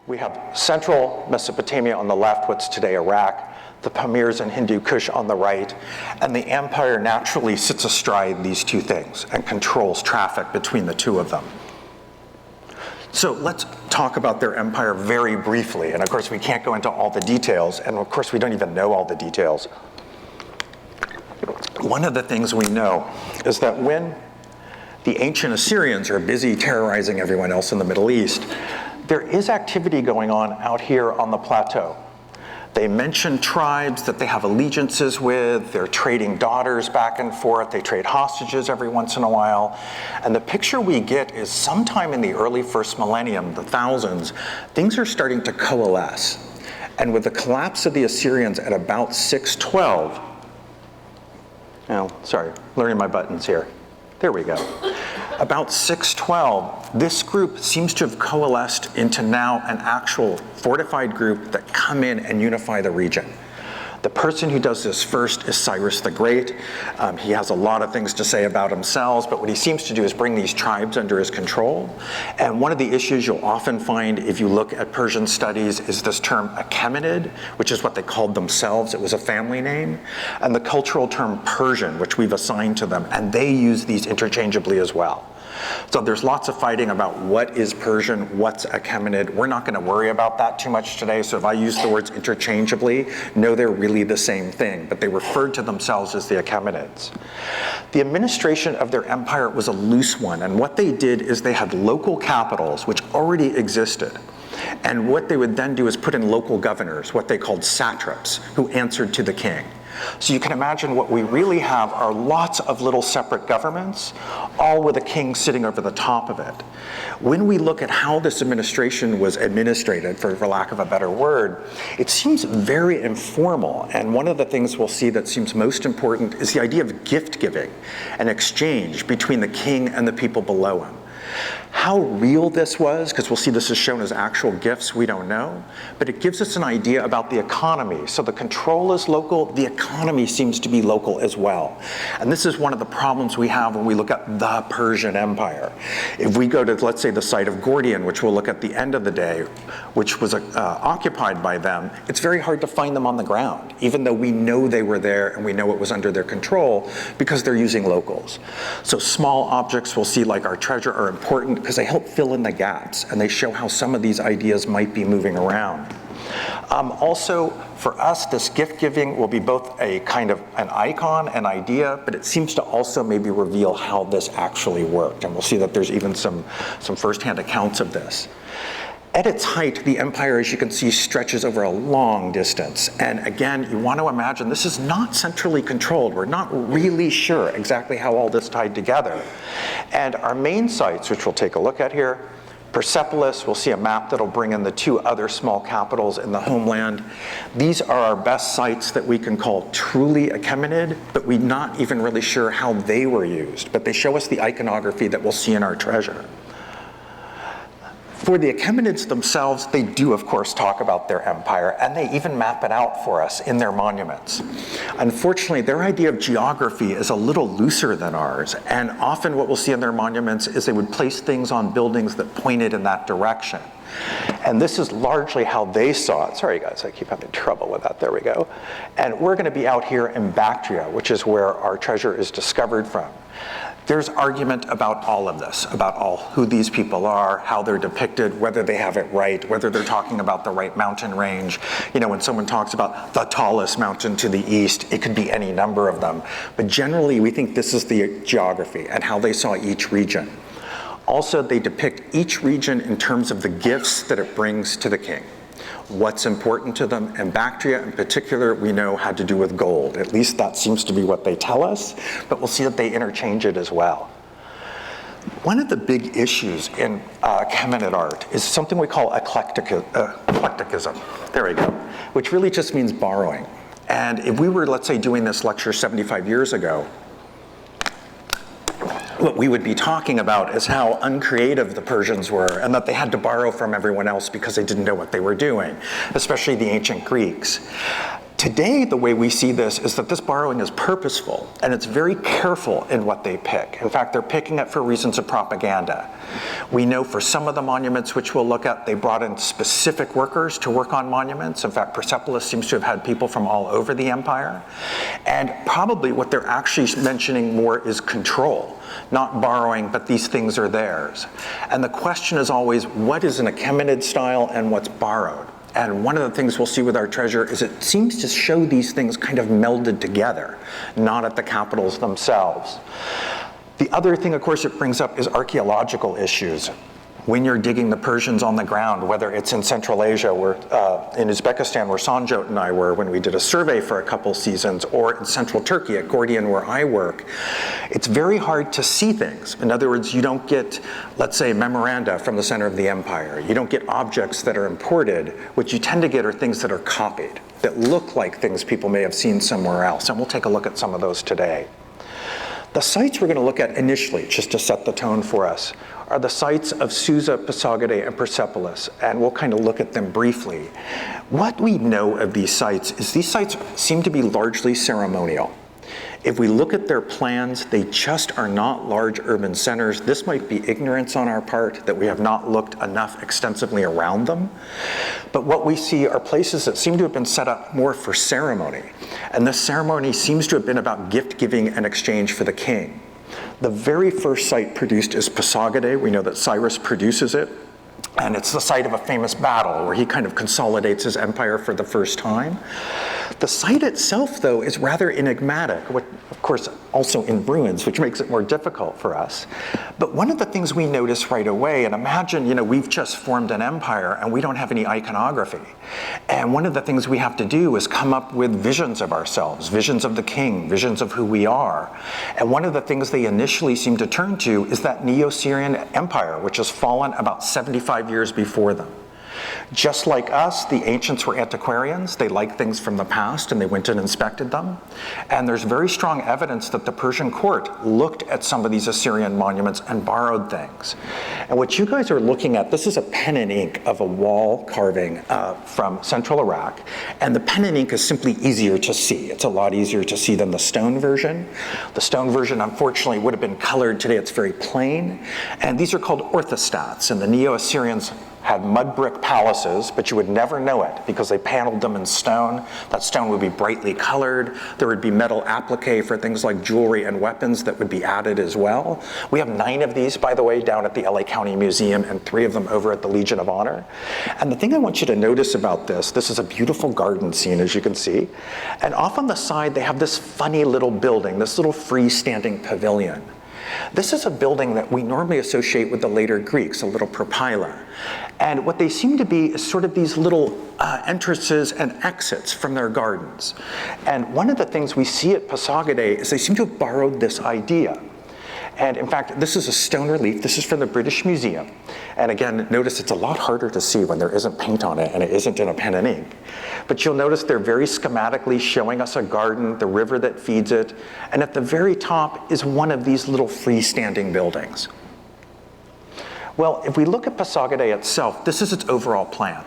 We have central Mesopotamia on the left, what's today Iraq, the Pamirs and Hindu Kush on the right, and the empire naturally sits astride these two things and controls traffic between the two of them. So let's talk about their empire very briefly, and of course we can't go into all the details, and of course we don't even know all the details. One of the things we know is that when the ancient Assyrians are busy terrorizing everyone else in the Middle East, there is activity going on out here on the plateau. They mention tribes that they have allegiances with, they're trading daughters back and forth, they trade hostages every once in a while. And the picture we get is sometime in the early first millennium, the thousands, things are starting to coalesce. And with the collapse of the Assyrians at about 612, learning my buttons here. There we go. About 612, this group seems to have coalesced into now an actual fortified group that come in and unify the region. The person who does this first is Cyrus the Great. He has a lot of things to say about himself, but what he seems to do is bring these tribes under his control. And one of the issues you'll often find if you look at Persian studies is this term Achaemenid, which is what they called themselves. It was a family name. And the cultural term Persian, which we've assigned to them, and they use these interchangeably as well. So there's lots of fighting about what is Persian, what's Achaemenid. We're not going to worry about that too much today, so if I use the words interchangeably, no, they're really the same thing, but they referred to themselves as the Achaemenids. The administration of their empire was a loose one, and what they did is they had local capitals, which already existed. And what they would then do is put in local governors, what they called satraps, who answered to the king. So you can imagine what we really have are lots of little separate governments, all with a king sitting over the top of it. When we look at how this administration was administrated, for lack of a better word, it seems very informal. And one of the things we'll see that seems most important is the idea of gift giving and exchange between the king and the people below him. How real this was, because we'll see this is shown as actual gifts, we don't know, but it gives us an idea about the economy. So the control is local, the economy seems to be local as well. And this is one of the problems we have when we look at the Persian Empire. If we go to, let's say, the site of Gordian, which we'll look at the end of the day, which was occupied by them, it's very hard to find them on the ground, even though we know they were there and we know it was under their control because they're using locals. So small objects we'll see like our treasure are important because they help fill in the gaps and they show how some of these ideas might be moving around. Also, for us, this gift giving will be both a kind of an icon, an idea, but it seems to also maybe reveal how this actually worked. And we'll see that there's even some firsthand accounts of this. At its height, the empire, as you can see, stretches over a long distance. And again, you want to imagine this is not centrally controlled. We're not really sure exactly how all this tied together. And our main sites, which we'll take a look at here, Persepolis, we'll see a map that'll bring in the two other small capitals in the homeland. These are our best sites that we can call truly Achaemenid, but we're not even really sure how they were used. But they show us the iconography that we'll see in our treasure. For the Achaemenids themselves, they do, of course, talk about their empire, and they even map it out for us in their monuments. Unfortunately, their idea of geography is a little looser than ours, and often what we'll see in their monuments is they would place things on buildings that pointed in that direction. And this is largely how they saw it. Sorry, guys, I keep having trouble with that. There we go. And we're going to be out here in Bactria, which is where our treasure is discovered from. There's argument about all of this, about who these people are, how they're depicted, whether they have it right, whether they're talking about the right mountain range. You know, when someone talks about the tallest mountain to the east, it could be any number of them. But generally, we think this is the geography and how they saw each region. Also, they depict each region in terms of the gifts that it brings to the king. What's important to them, and Bactria in particular we know had to do with gold. At least that seems to be what they tell us, but we'll see that they interchange it as well. One of the big issues in Achaemenid art is something we call eclecticism, there we go, which really just means borrowing. And if we were, let's say, doing this lecture 75 years ago, what we would be talking about is how uncreative the Persians were and that they had to borrow from everyone else because they didn't know what they were doing, especially the ancient Greeks. Today, the way we see this is that this borrowing is purposeful, and it's very careful in what they pick. In fact, they're picking it for reasons of propaganda. We know for some of the monuments which we'll look at, they brought in specific workers to work on monuments. In fact, Persepolis seems to have had people from all over the empire. And probably what they're actually mentioning more is control, not borrowing, but these things are theirs. And the question is always, what is an Achaemenid style and what's borrowed? And one of the things we'll see with our treasure is it seems to show these things kind of melded together, not at the capitals themselves. The other thing, of course, it brings up is archaeological issues. When you're digging the Persians on the ground, whether it's in Central Asia, in Uzbekistan, where Sanjot and I were when we did a survey for a couple seasons, or in Central Turkey at Gordian, where I work, it's very hard to see things. In other words, you don't get, let's say, memoranda from the center of the empire. You don't get objects that are imported. What you tend to get are things that are copied, that look like things people may have seen somewhere else. And we'll take a look at some of those today. The sites we're going to look at initially, just to set the tone for us, are the sites of Susa, Pasargadae, and Persepolis, and we'll kind of look at them briefly. What we know of these sites is these sites seem to be largely ceremonial. If we look at their plans, they just are not large urban centers. This might be ignorance on our part, that we have not looked enough extensively around them. But what we see are places that seem to have been set up more for ceremony. And this ceremony seems to have been about gift giving and exchange for the king. The very first site produced is Pasargadae. We know that Cyrus produces it. And it's the site of a famous battle where he kind of consolidates his empire for the first time. The site itself, though, is rather enigmatic, of course, also in ruins, which makes it more difficult for us. But one of the things we notice right away, and imagine, we've just formed an empire and we don't have any iconography. And one of the things we have to do is come up with visions of ourselves, visions of the king, visions of who we are. And one of the things they initially seem to turn to is that Neo-Syrian empire, which has fallen about 75 years before them. Just like us, the ancients were antiquarians. They liked things from the past and they went and inspected them. And there's very strong evidence that the Persian court looked at some of these Assyrian monuments and borrowed things. And what you guys are looking at, this is a pen and ink of a wall carving from central Iraq. And the pen and ink is simply easier to see. It's a lot easier to see than the stone version. The stone version, unfortunately, would have been colored. Today it's very plain. And these are called orthostats, and the Neo-Assyrians had mud brick palaces, but you would never know it because they paneled them in stone. That stone would be brightly colored. There would be metal applique for things like jewelry and weapons that would be added as well. We have 9 of these, by the way, down at the LA County Museum and 3 of them over at the Legion of Honor. And the thing I want you to notice about this is a beautiful garden scene, as you can see. And off on the side, they have this funny little building, this little freestanding pavilion. This is a building that we normally associate with the later Greeks, a little propyla. And what they seem to be is sort of these little entrances and exits from their gardens. And one of the things we see at Pasargadae is they seem to have borrowed this idea. And in fact, this is a stone relief. This is from the British Museum. And again, notice it's a lot harder to see when there isn't paint on it and it isn't in a pen and ink. But you'll notice they're very schematically showing us a garden, the river that feeds it, and at the very top is one of these little freestanding buildings. Well, if we look at Pasargadae itself, this is its overall plan.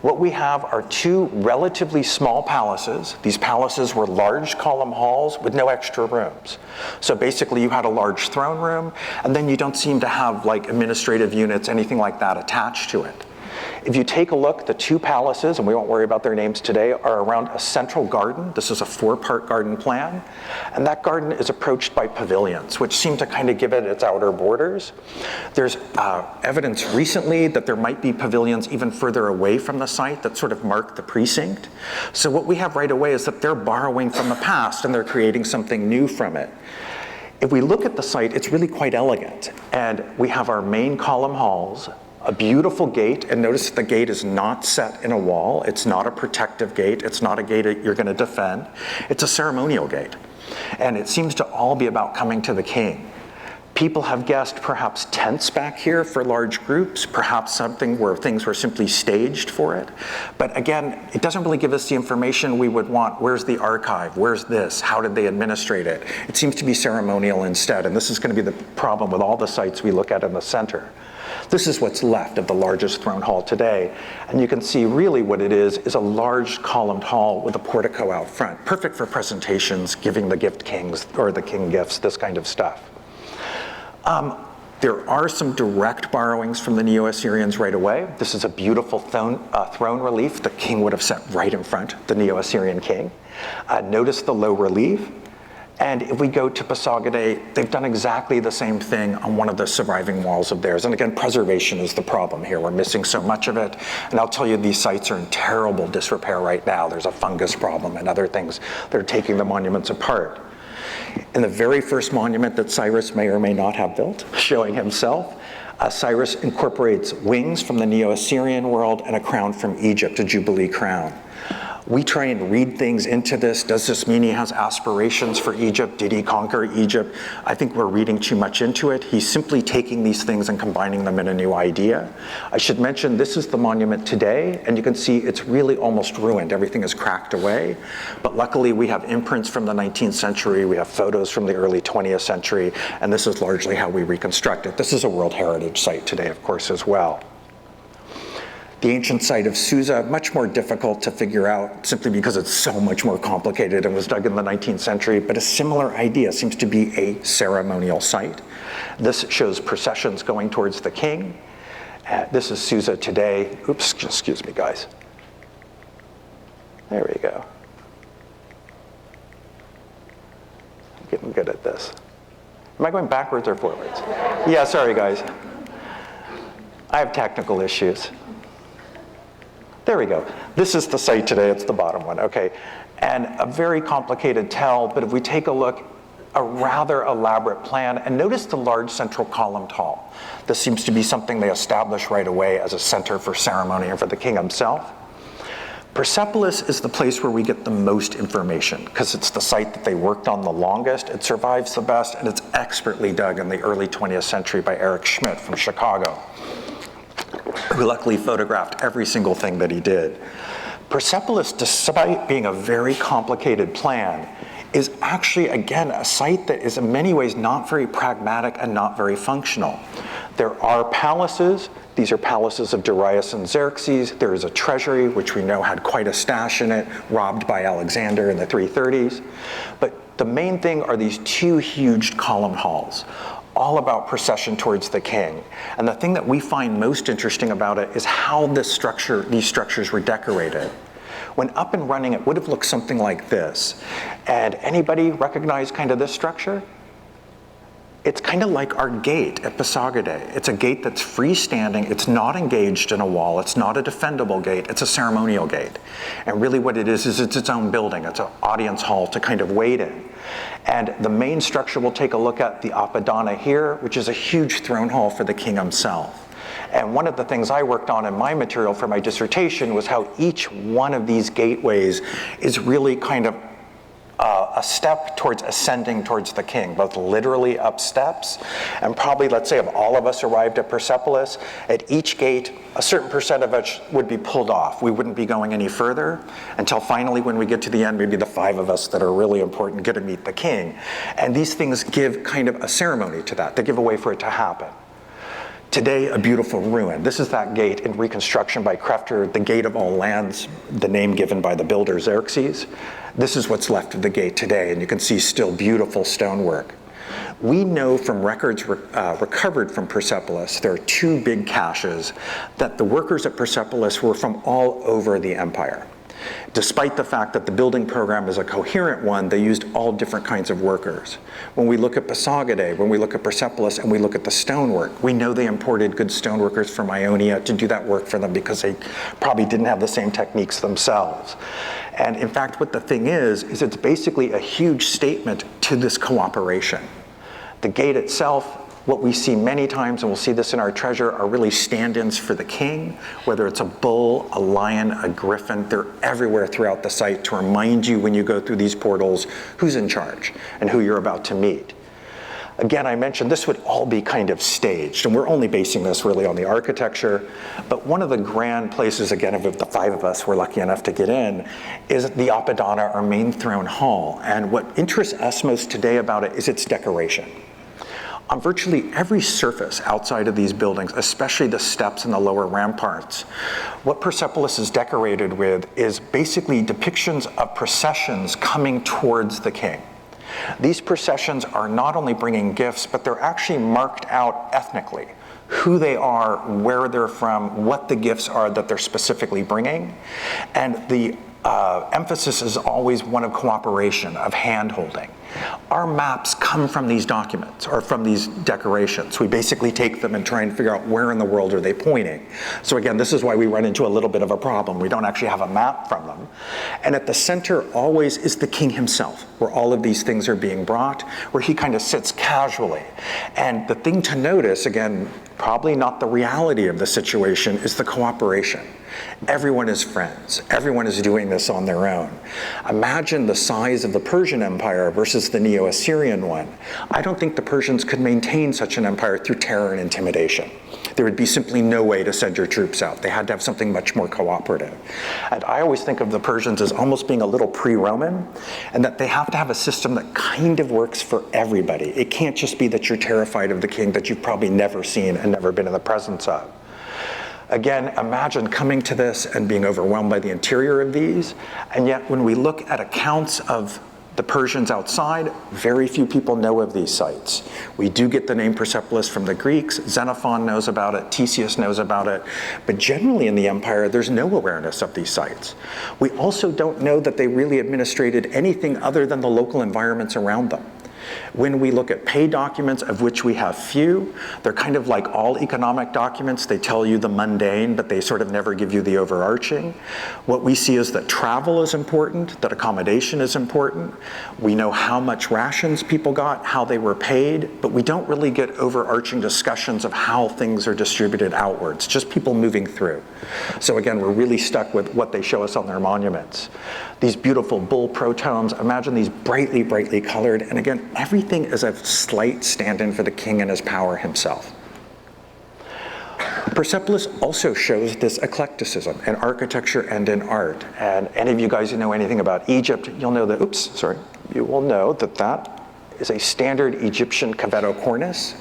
What we have are 2 relatively small palaces. These palaces were large column halls with no extra rooms. So basically you had a large throne room, and then you don't seem to have like administrative units, anything like that attached to it. If you take a look, the 2 palaces, and we won't worry about their names today, are around a central garden. This is a 4-part garden plan. And that garden is approached by pavilions, which seem to kind of give it its outer borders. There's evidence recently that there might be pavilions even further away from the site that sort of mark the precinct. So what we have right away is that they're borrowing from the past and they're creating something new from it. If we look at the site, it's really quite elegant. And we have our main column halls, a beautiful gate, and notice that the gate is not set in a wall. It's not a protective gate. It's not a gate that you're going to defend. It's a ceremonial gate. And it seems to all be about coming to the king. People have guessed perhaps tents back here for large groups, perhaps something where things were simply staged for it. But again, it doesn't really give us the information we would want. Where's the archive? Where's this? How did they administrate it? It seems to be ceremonial instead, and this is going to be the problem with all the sites we look at in the center. This is what's left of the largest throne hall today, and you can see really what it is a large columned hall with a portico out front, perfect for presentations, giving the gift kings or the king gifts, this kind of stuff. There are some direct borrowings from the Neo-Assyrians right away. This is a beautiful throne relief the king would have set right in front, the Neo-Assyrian king. Notice the low relief. And if we go to Pasogade, they've done exactly the same thing on one of the surviving walls of theirs. And again, preservation is the problem here. We're missing so much of it. And I'll tell you, these sites are in terrible disrepair right now. There's a fungus problem and other things that are taking the monuments apart. In the very first monument that Cyrus may or may not have built, showing himself, Cyrus incorporates wings from the Neo-Assyrian world and a crown from Egypt, a Jubilee crown. We try and read things into this. Does this mean he has aspirations for Egypt? Did he conquer Egypt? I think we're reading too much into it. He's simply taking these things and combining them in a new idea. I should mention this is the monument today, and you can see it's really almost ruined. Everything is cracked away. But luckily we have imprints from the 19th century, we have photos from the early 20th century, and this is largely how we reconstruct it. This is a World Heritage Site today, of course, as well. The ancient site of Susa, much more difficult to figure out simply because it's so much more complicated and was dug in the 19th century, but a similar idea seems to be a ceremonial site. This shows processions going towards the king. This is Susa today. Oops, excuse me, guys. There we go. I'm getting good at this. Am I going backwards or forwards? Yeah, sorry, guys. I have technical issues. There we go. This is the site today. It's the bottom one, okay. And a very complicated tell, but if we take a look, a rather elaborate plan, and notice the large central columned hall. This seems to be something they established right away as a center for ceremony and for the king himself. Persepolis is the place where we get the most information because it's the site that they worked on the longest, it survives the best, and it's expertly dug in the early 20th century by Eric Schmidt from Chicago, who luckily photographed every single thing that he did. Persepolis, despite being a very complicated plan, is actually, again, a site that is in many ways not very pragmatic and not very functional. There are palaces. These are palaces of Darius and Xerxes. There is a treasury, which we know had quite a stash in it, robbed by Alexander in the 330s. But the main thing are these two huge column halls, all about procession towards the king. And the thing that we find most interesting about it is how these structures were decorated. When up and running, it would have looked something like this. And anybody recognize kind of this structure? It's kind of like our gate at Pasogade. It's a gate that's freestanding. It's not engaged in a wall. It's not a defendable gate. It's a ceremonial gate. And really what it is it's its own building. It's an audience hall to kind of wait in. And the main structure we'll take a look at, the Apadana here, which is a huge throne hall for the king himself. And one of the things I worked on in my material for my dissertation was how each one of these gateways is really kind of a step towards ascending towards the king, both literally up steps, and probably, let's say, if all of us arrived at Persepolis, at each gate, a certain percent of it would be pulled off. We wouldn't be going any further until finally, when we get to the end, maybe the 5 of us that are really important get to meet the king. And these things give kind of a ceremony to that. They give a way for it to happen. Today, a beautiful ruin. This is that gate in reconstruction by Krefter, the Gate of All Lands, the name given by the builder Xerxes. This is what's left of the gate today, and you can see still beautiful stonework. We know from records recovered from Persepolis, there are 2 big caches, that the workers at Persepolis were from all over the empire. Despite the fact that the building program is a coherent one, they used all different kinds of workers. When we look at Pasogade, when we look at Persepolis, and we look at the stonework, we know they imported good stoneworkers from Ionia to do that work for them because they probably didn't have the same techniques themselves. And in fact, what the thing is it's basically a huge statement to this cooperation. The gate itself, what we see many times, and we'll see this in our treasure, are really stand-ins for the king, whether it's a bull, a lion, a griffin. They're everywhere throughout the site to remind you when you go through these portals who's in charge and who you're about to meet. Again, I mentioned this would all be kind of staged, and we're only basing this really on the architecture, but one of the grand places, again, of the 5 of us were lucky enough to get in, is the Apodana, or main throne hall. And what interests us most today about it is its decoration. On virtually every surface outside of these buildings, especially the steps and the lower ramparts, what Persepolis is decorated with is basically depictions of processions coming towards the king. These processions are not only bringing gifts, but they're actually marked out ethnically. Who they are, where they're from, what the gifts are that they're specifically bringing. And the emphasis is always one of cooperation, of hand-holding. Our maps come from these documents, or from these decorations. We basically take them and try and figure out where in the world are they pointing. So again, this is why we run into a little bit of a problem. We don't actually have a map from them. And at the center always is the king himself, where all of these things are being brought, where he kind of sits casually. And the thing to notice, again, probably not the reality of the situation, is the cooperation. Everyone is friends. Everyone is doing this on their own. Imagine the size of the Persian Empire versus the Neo-Assyrian one. I don't think the Persians could maintain such an empire through terror and intimidation. There would be simply no way to send your troops out. They had to have something much more cooperative. And I always think of the Persians as almost being a little pre-Roman, and that they have to have a system that kind of works for everybody. It can't just be that you're terrified of the king that you've probably never seen and never been in the presence of. Again, imagine coming to this and being overwhelmed by the interior of these, and yet when we look at accounts of the Persians outside, very few people know of these sites. We do get the name Persepolis from the Greeks. Xenophon knows about it, Ctesias knows about it, but generally in the empire, there's no awareness of these sites. We also don't know that they really administrated anything other than the local environments around them. When we look at pay documents, of which we have few, they're kind of like all economic documents. They tell you the mundane, but they sort of never give you the overarching. What we see is that travel is important, that accommodation is important. We know how much rations people got, how they were paid, but we don't really get overarching discussions of how things are distributed outwards, just people moving through. So again, we're really stuck with what they show us on their monuments. These beautiful bull protomes, imagine these brightly, brightly colored, and again, everything is a slight stand-in for the king and his power himself. Persepolis also shows this eclecticism in architecture and in art. And any of you guys who know anything about Egypt, you'll know that, you will know that that is a standard Egyptian cavetto cornice.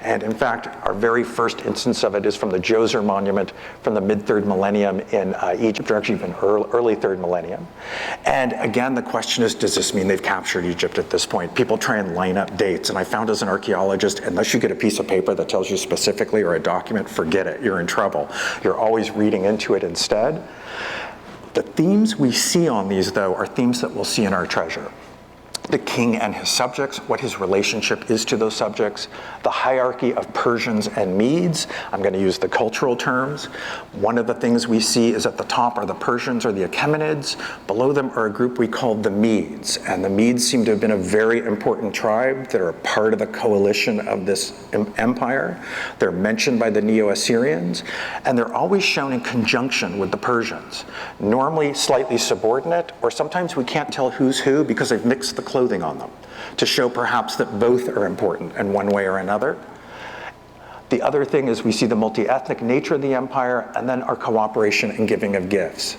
And in fact, our very first instance of it is from the Djoser monument from the mid-3rd millennium in Egypt, or actually even early 3rd millennium. And again, the question is, does this mean they've captured Egypt at this point? People try and line up dates, and I found as an archaeologist, unless you get a piece of paper that tells you specifically, or a document, forget it, you're in trouble. You're always reading into it instead. The themes we see on these, though, are themes that we'll see in our treasure. The king and his subjects, what his relationship is to those subjects, the hierarchy of Persians and Medes. I'm going to use the cultural terms. One of the things we see is at the top are the Persians or the Achaemenids. Below them are a group we call the Medes. And the Medes seem to have been a very important tribe that are a part of the coalition of this empire. They're mentioned by the Neo-Assyrians, and they're always shown in conjunction with the Persians. Normally slightly subordinate, or sometimes we can't tell who's who because they've mixed the clothing on them, to show perhaps that both are important in one way or another. The other thing is we see the multi-ethnic nature of the empire, and then our cooperation and giving of gifts.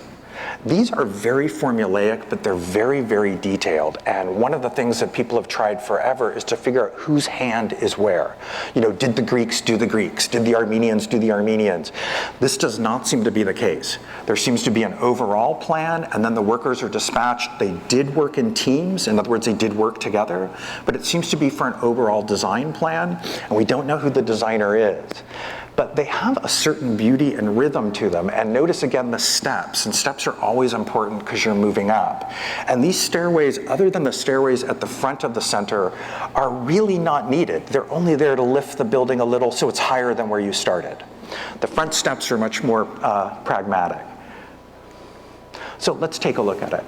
These are very formulaic, but they're very, very detailed. And one of the things that people have tried forever is to figure out whose hand is where. You know, did the Greeks do the Greeks? Did the Armenians do the Armenians? This does not seem to be the case. There seems to be an overall plan, and then the workers are dispatched. They did work in teams. In other words, they did work together, but it seems to be for an overall design plan, and we don't know who the designer is. But they have a certain beauty and rhythm to them. And notice again the steps. And steps are always important because you're moving up. And these stairways, other than the stairways at the front of the center, are really not needed. They're only there to lift the building a little so it's higher than where you started. The front steps are much more pragmatic. So let's take a look at it.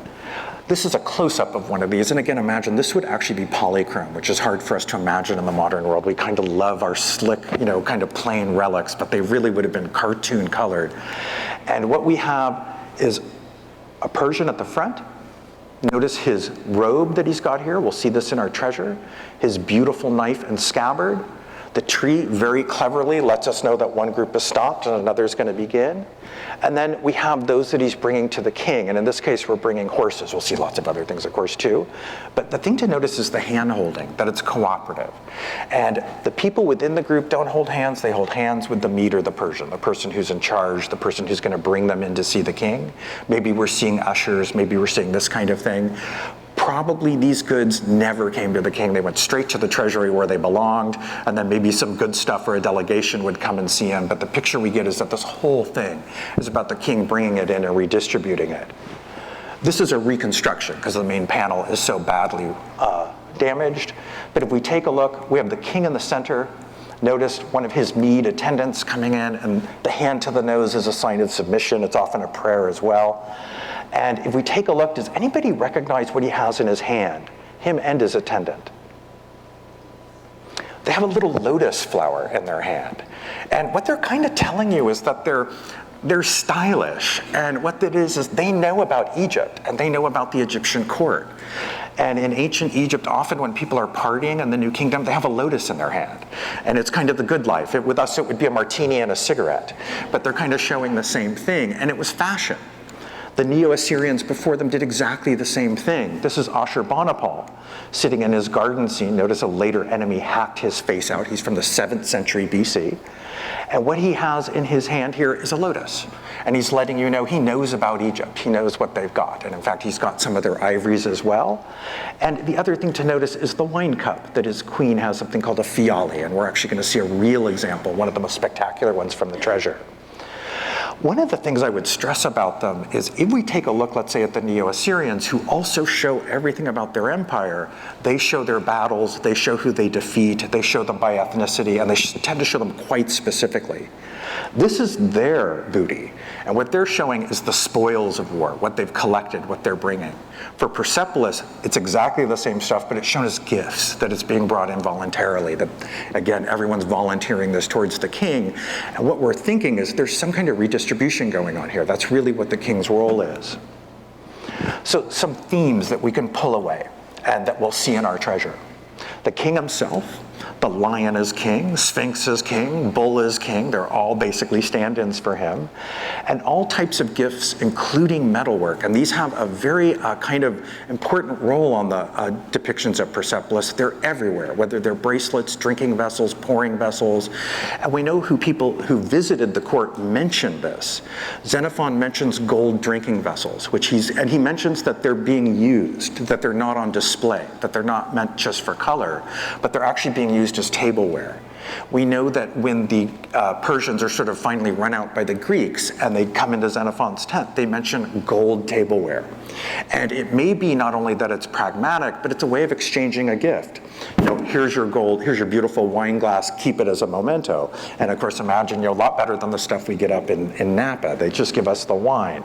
This is a close-up of one of these, and again, imagine this would actually be polychrome, which is hard for us to imagine in the modern world. We kind of love our slick, kind of plain relics, but they really would have been cartoon colored. And what we have is a Persian at the front, Notice his robe that he's got here. We'll see this in our treasure. His beautiful knife and scabbard. The tree very cleverly lets us know that one group is stopped and another is going to begin. And then we have those that he's bringing to the king. And in this case, we're bringing horses. We'll see lots of other things, of course, too. But the thing to notice is the hand-holding, that it's cooperative. And the people within the group don't hold hands. They hold hands with the Mede, the Persian, the person who's in charge, the person who's going to bring them in to see the king. Maybe we're seeing ushers. Maybe we're seeing this kind of thing. Probably these goods never came to the king. They went straight to the treasury where they belonged, and then maybe some good stuff or a delegation would come and see him. But the picture we get is that this whole thing is about the king bringing it in and redistributing it. This is a reconstruction because the main panel is so badly damaged. But if we take a look, we have the king in the center. Notice one of his Mede attendants coming in, and the hand to the nose is a sign of submission. It's often a prayer as well. And if we take a look, does anybody recognize what he has in his hand? Him and his attendant. They have a little lotus flower in their hand. And what they're kind of telling you is that they're stylish. And what that is they know about Egypt, and they know about the Egyptian court. And in ancient Egypt, often when people are partying in the New Kingdom, they have a lotus in their hand. And it's kind of the good life. With us, it would be a martini and a cigarette. But they're kind of showing the same thing. And it was fashion. The Neo-Assyrians before them did exactly the same thing. This is Ashurbanipal sitting in his garden scene. Notice a later enemy hacked his face out. He's from the 7th century BC. And what he has in his hand here is a lotus. And he's letting you know he knows about Egypt. He knows what they've got. And in fact, he's got some of their ivories as well. And the other thing to notice is the wine cup that his queen has, something called a fiale. And we're actually going to see a real example, one of the most spectacular ones from the treasure. One of the things I would stress about them is if we take a look, let's say, at the Neo-Assyrians, who also show everything about their empire, they show their battles, they show who they defeat, they show them by ethnicity, and they tend to show them quite specifically. This is their booty, and what they're showing is the spoils of war, what they've collected, what they're bringing. For Persepolis, it's exactly the same stuff, but it's shown as gifts, that it's being brought in voluntarily, that, again, everyone's volunteering this towards the king. And what we're thinking is there's some kind of redistribution going on here. That's really what the king's role is. So some themes that we can pull away and that we'll see in our treasure. The king himself, the lion is king, sphinx is king, bull is king. They're all basically stand-ins for him. And all types of gifts, including metalwork. And these have a very kind of important role on the depictions of Persepolis. They're everywhere, whether they're bracelets, drinking vessels, pouring vessels. And we know people who visited the court mentioned this. Xenophon mentions gold drinking vessels, and he mentions that they're being used, that they're not on display, that they're not meant just for color, but they're actually being used as tableware. We know that when the Persians are sort of finally run out by the Greeks and they come into Xenophon's tent, they mention gold tableware. And it may be not only that it's pragmatic, but it's a way of exchanging a gift. You know, here's your gold, here's your beautiful wine glass, keep it as a memento. And of course, imagine, a lot better than the stuff we get up in Napa. They just give us the wine.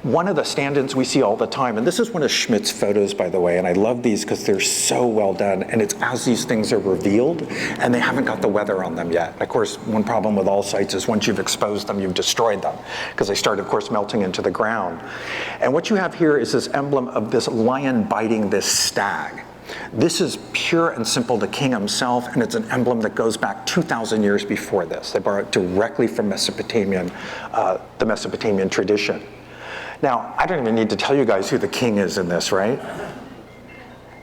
One of the stand-ins we see all the time, and this is one of Schmidt's photos, by the way, and I love these because they're so well done, and it's as these things are revealed, and they haven't got the weather on them yet. And of course, one problem with all sites is once you've exposed them, you've destroyed them, because they start, of course, melting into the ground. And what you have here is this emblem of this lion biting this stag. This is pure and simple the king himself, and it's an emblem that goes back 2,000 years before this. They borrow it directly from the Mesopotamian tradition. Now, I don't even need to tell you guys who the king is in this, right?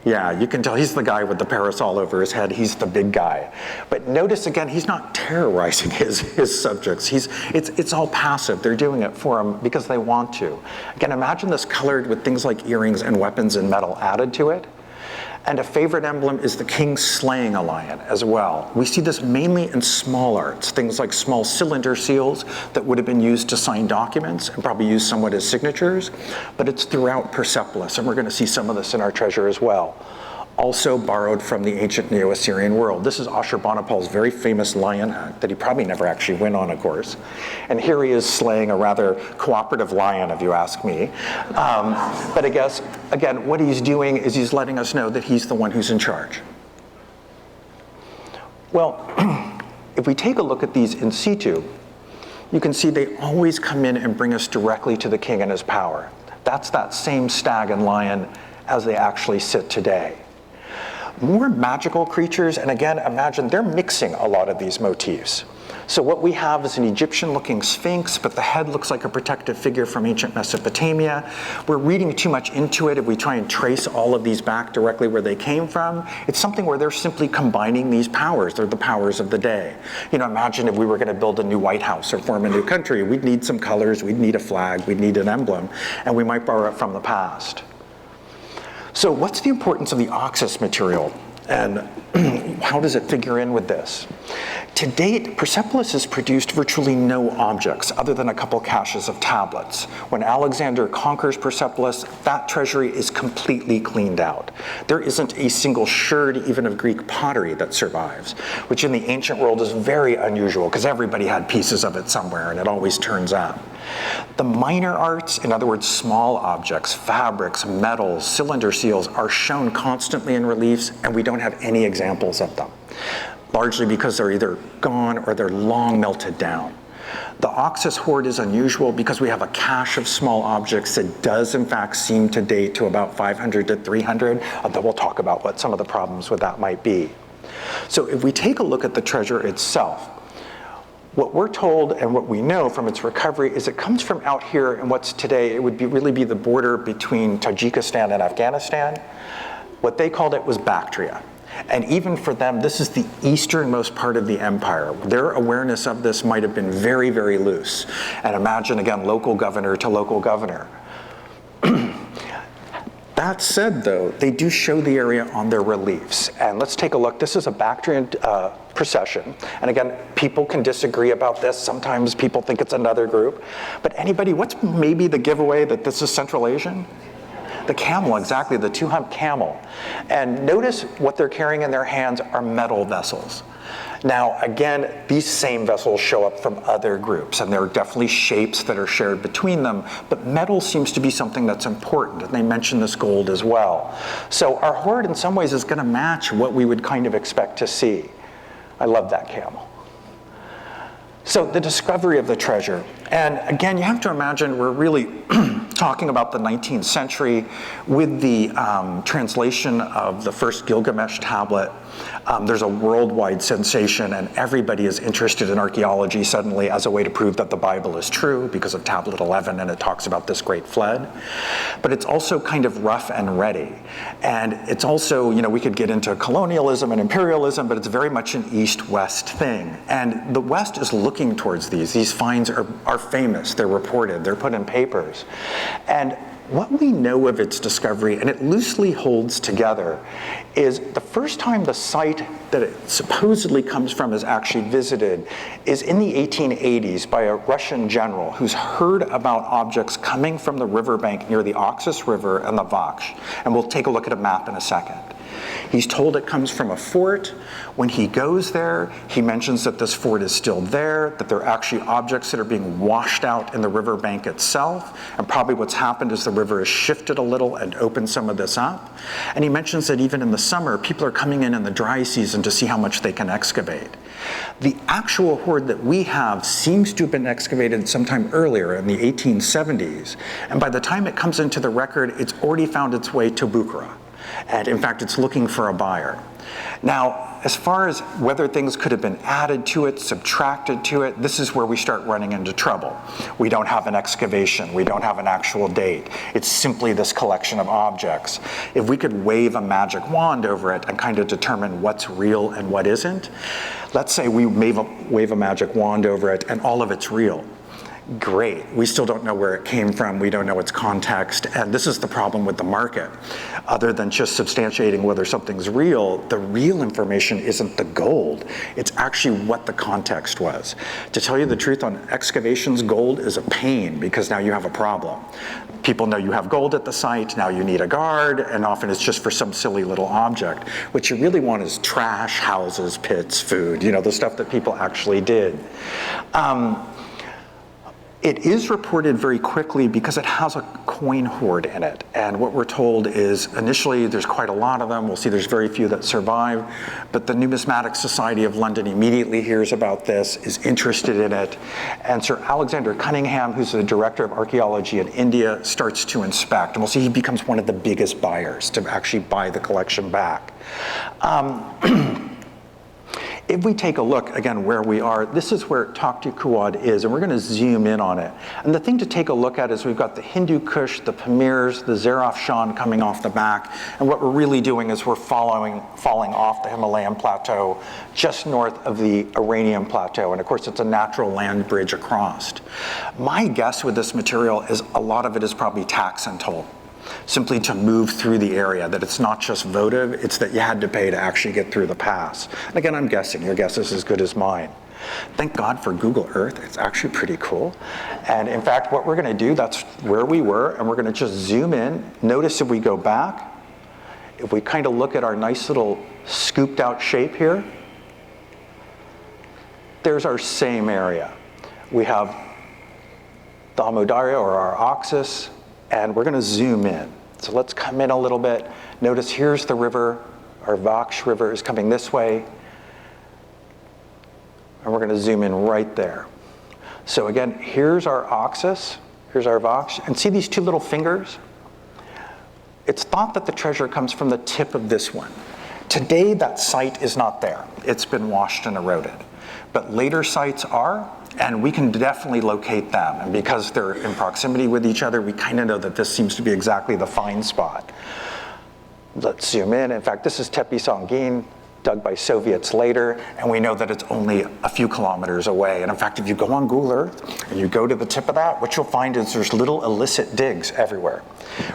Yeah, you can tell he's the guy with the parasol over his head. He's the big guy. But notice again, he's not terrorizing his subjects. It's all passive. They're doing it for him because they want to. Again, imagine this colored with things like earrings and weapons and metal added to it. And a favorite emblem is the king slaying a lion as well. We see this mainly in small arts, things like small cylinder seals that would have been used to sign documents and probably used somewhat as signatures, but it's throughout Persepolis, and we're going to see some of this in our treasure as well. Also borrowed from the ancient Neo-Assyrian world. This is Ashurbanipal's very famous lion hunt that he probably never actually went on, of course. And here he is slaying a rather cooperative lion, if you ask me. But I guess, again, what he's doing is he's letting us know that he's the one who's in charge. Well, if we take a look at these in situ, you can see they always come in and bring us directly to the king and his power. That's that same stag and lion as they actually sit today. More magical creatures, and again, imagine they're mixing a lot of these motifs. So what we have is an Egyptian-looking sphinx, but the head looks like a protective figure from ancient Mesopotamia. We're reading too much into it if we try and trace all of these back directly where they came from. It's something where they're simply combining these powers. They're the powers of the day. You know, imagine if we were going to build a new White House or form a new country. We'd need some colors, we'd need a flag, we'd need an emblem, and we might borrow it from the past. So what's the importance of the Oxus material, and how does it figure in with this? To date, Persepolis has produced virtually no objects other than a couple caches of tablets. When Alexander conquers Persepolis, that treasury is completely cleaned out. There isn't a single sherd even of Greek pottery that survives, which in the ancient world is very unusual because everybody had pieces of it somewhere and it always turns up. The minor arts, in other words, small objects, fabrics, metals, cylinder seals, are shown constantly in reliefs, and we don't have any examples of them, largely because they're either gone or they're long melted down. The Oxus hoard is unusual because we have a cache of small objects that does in fact seem to date to about 500 to 300, although we'll talk about what some of the problems with that might be. So if we take a look at the treasure itself, what we're told and what we know from its recovery is it comes from out here in what's today, it would really be the border between Tajikistan and Afghanistan. What they called it was Bactria. And even for them, this is the easternmost part of the empire. Their awareness of this might have been very, very loose. And imagine, again, local governor to local governor. That said, though, they do show the area on their reliefs. And let's take a look. This is a Bactrian procession. And again, people can disagree about this. Sometimes people think it's another group. But anybody, what's maybe the giveaway that this is Central Asian? The camel, exactly, the two-hump camel. And notice what they're carrying in their hands are metal vessels. Now, again, these same vessels show up from other groups, and there are definitely shapes that are shared between them, but metal seems to be something that's important, and they mention this gold as well. So our hoard, in some ways, is going to match what we would kind of expect to see. I love that camel. So the discovery of the treasure. And again, you have to imagine we're really talking about the 19th century with the translation of the first Gilgamesh tablet. There's a worldwide sensation, and everybody is interested in archaeology suddenly as a way to prove that the Bible is true because of tablet 11, and it talks about this great flood. But it's also kind of rough and ready. And it's also, you know, we could get into colonialism and imperialism, but it's very much an east-west thing. And the West is looking towards these. These finds are famous, they're reported, they're put in papers. And what we know of its discovery, and it loosely holds together, is the first time the site that it supposedly comes from is actually visited is in the 1880s by a Russian general who's heard about objects coming from the riverbank near the Oxus River and the Vaksh. And we'll take a look at a map in a second. He's told it comes from a fort. When he goes there, he mentions that this fort is still there, that there are actually objects that are being washed out in the riverbank itself, and probably what's happened is the river has shifted a little and opened some of this up. And he mentions that even in the summer, people are coming in the dry season to see how much they can excavate. The actual hoard that we have seems to have been excavated sometime earlier in the 1870s, and by the time it comes into the record, it's already found its way to Bukhara. And in fact, it's looking for a buyer. Now, as far as whether things could have been added to it, subtracted to it, this is where we start running into trouble. We don't have an excavation. We don't have an actual date. It's simply this collection of objects. If we could wave a magic wand over it and kind of determine what's real and what isn't, let's say we wave a magic wand over it and all of it's real. Great. We still don't know where it came from. We don't know its context. And this is the problem with the market. Other than just substantiating whether something's real, the real information isn't the gold. It's actually what the context was. To tell you the truth, on excavations, gold is a pain because now you have a problem. People know you have gold at the site, now you need a guard, and often it's just for some silly little object. What you really want is trash, houses, pits, food, you know, the stuff that people actually did. It is reported very quickly because it has a coin hoard in it. And what we're told is initially there's quite a lot of them. We'll see there's very few that survive. But the Numismatic Society of London immediately hears about this, is interested in it. And Sir Alexander Cunningham, who's the director of archaeology in India, starts to inspect. And we'll see he becomes one of the biggest buyers to actually buy the collection back. If we take a look, again, where we are, this is where Takhti Quwad is, and we're going to zoom in on it. And the thing to take a look at is we've got the Hindu Kush, the Pamirs, the Zarafshan coming off the back, and what we're really doing is we're falling off the Himalayan plateau just north of the Iranian plateau, and of course it's a natural land bridge across. My guess with this material is a lot of it is probably tax and toll, simply to move through the area, that it's not just votive, it's that you had to pay to actually get through the pass. And again, I'm guessing, your guess is as good as mine. Thank God for Google Earth, it's actually pretty cool. And in fact, what we're gonna do, that's where we were, and we're gonna just zoom in. Notice if we go back, if we kind of look at our nice little scooped out shape here, there's our same area. We have the Amudarya, or our Oxus, and we're going to zoom in. So let's come in a little bit. Notice here's the river. Our Vaksh River is coming this way. And we're going to zoom in right there. So again, here's our Oxus. Here's our Vaksh. And see these two little fingers? It's thought that the treasure comes from the tip of this one. Today, that site is not there. It's been washed and eroded. But later sites are, and we can definitely locate them. And because they're in proximity with each other, we kind of know that this seems to be exactly the find spot. Let's zoom in. In fact, this is Tepe Sangin, dug by Soviets later, and we know that it's only a few kilometers away. And in fact, if you go on Google Earth and you go to the tip of that, what you'll find is there's little illicit digs everywhere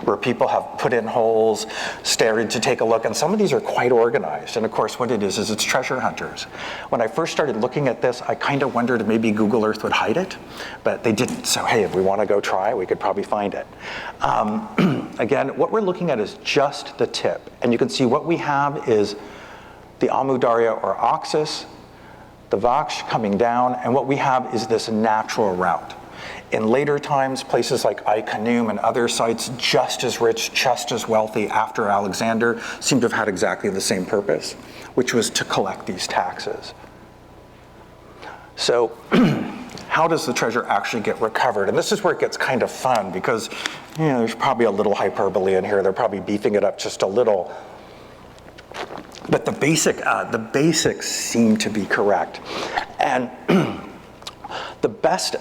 where people have put in holes, started to take a look, and some of these are quite organized. And of course, what it is it's treasure hunters. When I first started looking at this, I kind of wondered if maybe Google Earth would hide it, but they didn't. So hey, if we want to go try, we could probably find it. Again, what we're looking at is just the tip. And you can see what we have is the Amudarya or Oxus, the Vaksh coming down, and what we have is this natural route. In later times, places like Ai-Khanum and other sites just as rich, just as wealthy after Alexander seem to have had exactly the same purpose, which was to collect these taxes. So how does the treasure actually get recovered? And this is where it gets kind of fun because there's probably a little hyperbole in here. They're probably beefing it up just a little. But the basics seem to be correct. And the best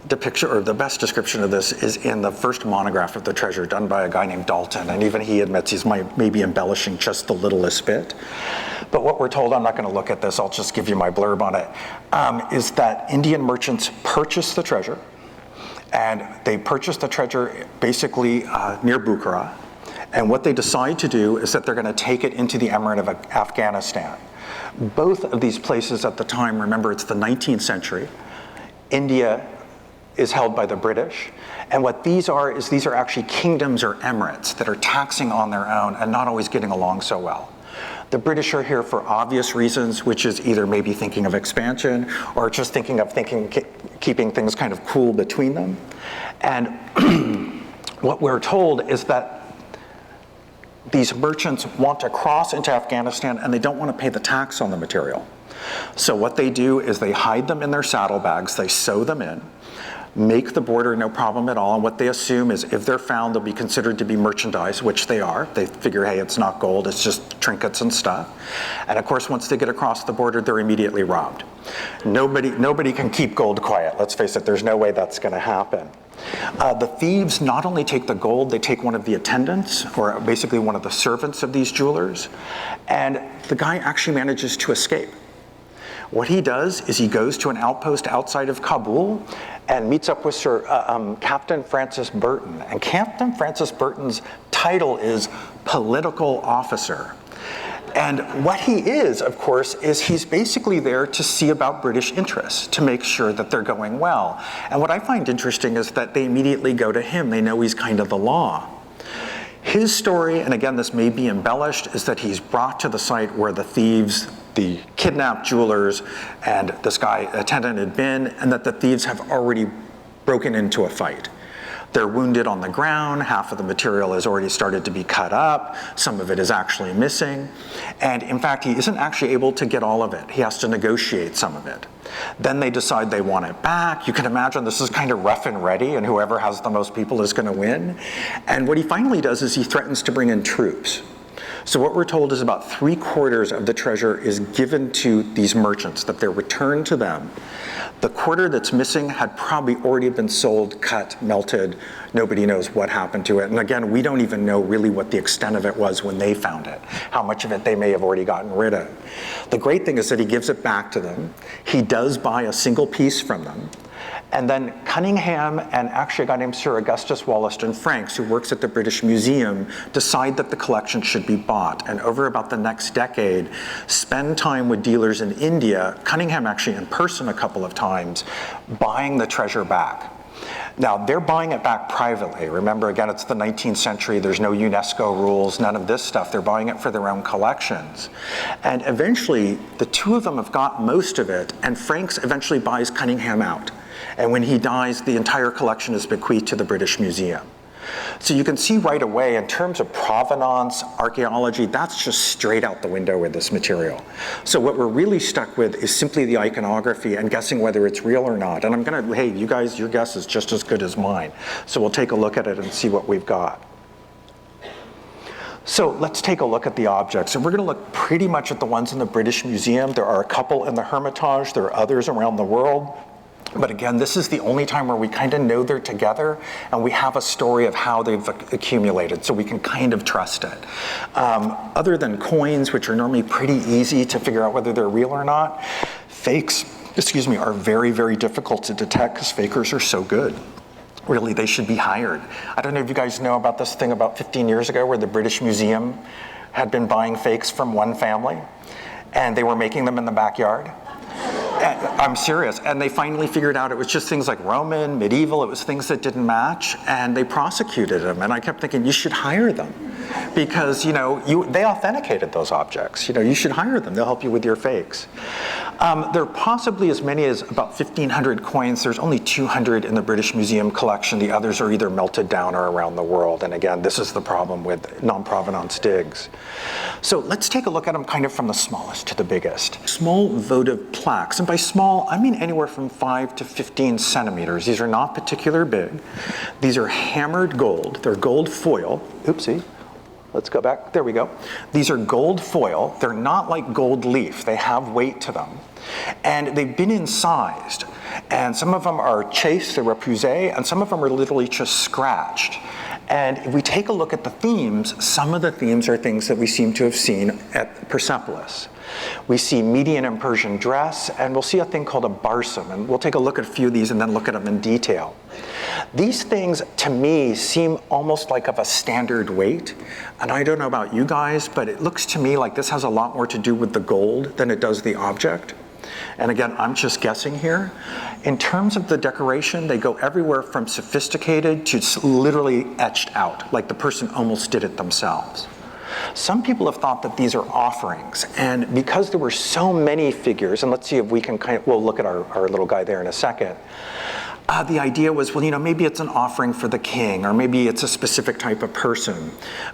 depiction, or the best description of this is in the first monograph of the treasure done by a guy named Dalton, and even he admits he's maybe embellishing just the littlest bit. But what we're told, I'm not going to look at this, I'll just give you my blurb on it, is that Indian merchants purchased the treasure, and they purchased the treasure basically near Bukhara. And what they decide to do is that they're going to take it into the Emirate of Afghanistan. Both of these places at the time, remember it's the 19th century, India is held by the British. And what these are is these are actually kingdoms or emirates that are taxing on their own and not always getting along so well. The British are here for obvious reasons, which is either maybe thinking of expansion or just thinking of keeping things kind of cool between them. And what we're told is that these merchants want to cross into Afghanistan and they don't want to pay the tax on the material. So what they do is they hide them in their saddlebags, they sew them in, make the border no problem at all, and what they assume is if they're found, they'll be considered to be merchandise, which they are. They figure, hey, it's not gold, it's just trinkets and stuff. And of course, once they get across the border, they're immediately robbed. Nobody can keep gold quiet, let's face it, there's no way that's gonna happen. The thieves not only take the gold, they take one of the attendants, or basically one of the servants of these jewelers, and the guy actually manages to escape. What he does is he goes to an outpost outside of Kabul and meets up with Sir Captain Francis Burton. And Captain Francis Burton's title is political officer. And what he is, of course, is he's basically there to see about British interests, to make sure that they're going well. And what I find interesting is that they immediately go to him. They know he's kind of the law. His story, and again, this may be embellished, is that he's brought to the site where the thieves, the kidnapped jewelers, and this guy attendant had been, and that the thieves have already broken into a fight. They're wounded on the ground, half of the material has already started to be cut up, some of it is actually missing, and in fact he isn't actually able to get all of it. He has to negotiate some of it. Then they decide they want it back. You can imagine this is kind of rough and ready, and whoever has the most people is going to win. And what he finally does is he threatens to bring in troops. So what we're told is about 3/4 of the treasure is given to these merchants, that they're returned to them. The quarter that's missing had probably already been sold, cut, melted. Nobody knows what happened to it. And again, we don't even know really what the extent of it was when they found it, how much of it they may have already gotten rid of. The great thing is that he gives it back to them. He does buy a single piece from them. And then Cunningham and actually a guy named Sir Augustus Wollaston Franks, who works at the British Museum, decide that the collection should be bought. And over about the next decade, spend time with dealers in India, Cunningham actually in person a couple of times, buying the treasure back. Now, they're buying it back privately. Remember, again, it's the 19th century. There's no UNESCO rules, none of this stuff. They're buying it for their own collections. And eventually, the two of them have got most of it, and Franks eventually buys Cunningham out. And when he dies, the entire collection is bequeathed to the British Museum. So you can see right away, in terms of provenance, archaeology, that's just straight out the window with this material. So what we're really stuck with is simply the iconography and guessing whether it's real or not. And I'm gonna, hey, you guys, your guess is just as good as mine. So we'll take a look at it and see what we've got. So let's take a look at the objects. And we're gonna look pretty much at the ones in the British Museum. There are a couple in the Hermitage. There are others around the world. But again, this is the only time where we kind of know they're together and we have a story of how they've accumulated, so we can kind of trust it. Other than coins, which are normally pretty easy to figure out whether they're real or not, fakes, are very, very difficult to detect because fakers are so good. Really, they should be hired. I don't know if you guys know about this thing about 15 years ago where the British Museum had been buying fakes from one family and they were making them in the backyard. I'm serious, and they finally figured out it was just things like Roman, medieval, it was things that didn't match, and they prosecuted them, and I kept thinking, you should hire them, because they authenticated those objects. You should hire them, they'll help you with your fakes. There are possibly as many as about 1,500 coins. There's only 200 in the British Museum collection. The others are either melted down or around the world, and again, this is the problem with non-provenance digs. So let's take a look at them kind of from the smallest to the biggest. Small votive plaques, and by small, I mean anywhere from 5 to 15 centimeters. These are not particularly big. These are hammered gold. They're gold foil. Oopsie. Let's go back. There we go. These are gold foil. They're not like gold leaf. They have weight to them. And they've been incised. And some of them are chased, they're repoussé, and some of them are literally just scratched. And if we take a look at the themes, some of the themes are things that we seem to have seen at Persepolis. We see Median and Persian dress, and we'll see a thing called a barsum, and we'll take a look at a few of these and then look at them in detail. These things, to me, seem almost like of a standard weight, and I don't know about you guys, but it looks to me like this has a lot more to do with the gold than it does the object. And again, I'm just guessing here. In terms of the decoration, they go everywhere from sophisticated to literally etched out, like the person almost did it themselves. Some people have thought that these are offerings, and because there were so many figures, and let's see if we can we'll look at our little guy there in a second. The idea was, well, maybe it's an offering for the king, or maybe it's a specific type of person.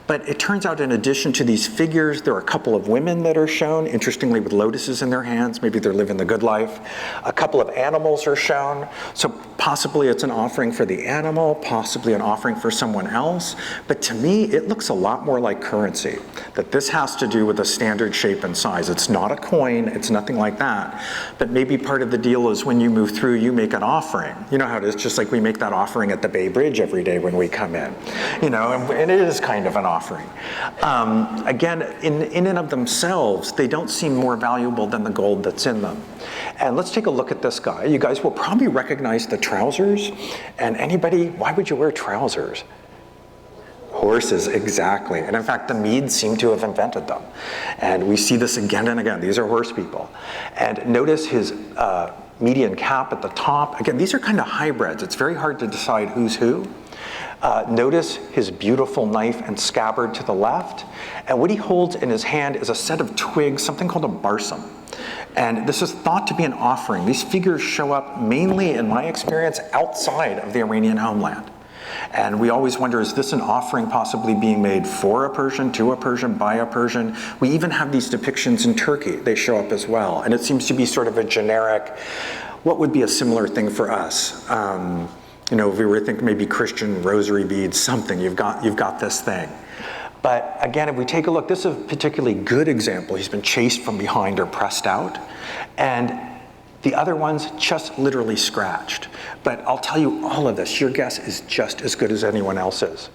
But it turns out, in addition to these figures, there are a couple of women that are shown, interestingly with lotuses in their hands. Maybe they're living the good life. A couple of animals are shown. So possibly it's an offering for the animal, possibly an offering for someone else. But to me, it looks a lot more like currency, that this has to do with a standard shape and size. It's not a coin, it's nothing like that. But maybe part of the deal is when you move through, you make an offering. How it is, just like we make that offering at the Bay Bridge every day when we come in, and it is kind of an offering. Again, in and of themselves, they don't seem more valuable than the gold that's in them. And let's take a look at this guy. You guys will probably recognize the trousers. And anybody, why would you wear trousers? Horses, exactly. And in fact, the Medes seem to have invented them. And we see this again and again. These are horse people. And notice his median cap at the top. Again, these are kind of hybrids. It's very hard to decide who's who. Notice his beautiful knife and scabbard to the left. And what he holds in his hand is a set of twigs, something called a barsum. And this is thought to be an offering. These figures show up mainly, in my experience, outside of the Iranian homeland. And we always wonder, is this an offering possibly being made for a Persian, to a Persian, by a Persian? We even have these depictions in Turkey. They show up as well. And it seems to be sort of a generic, what would be a similar thing for us? You know, if we were to think maybe Christian rosary beads, something, you've got this thing. But again, if we take a look, this is a particularly good example. He's been chased from behind or pressed out. And the other ones just literally scratched. But I'll tell you all of this, your guess is just as good as anyone else's.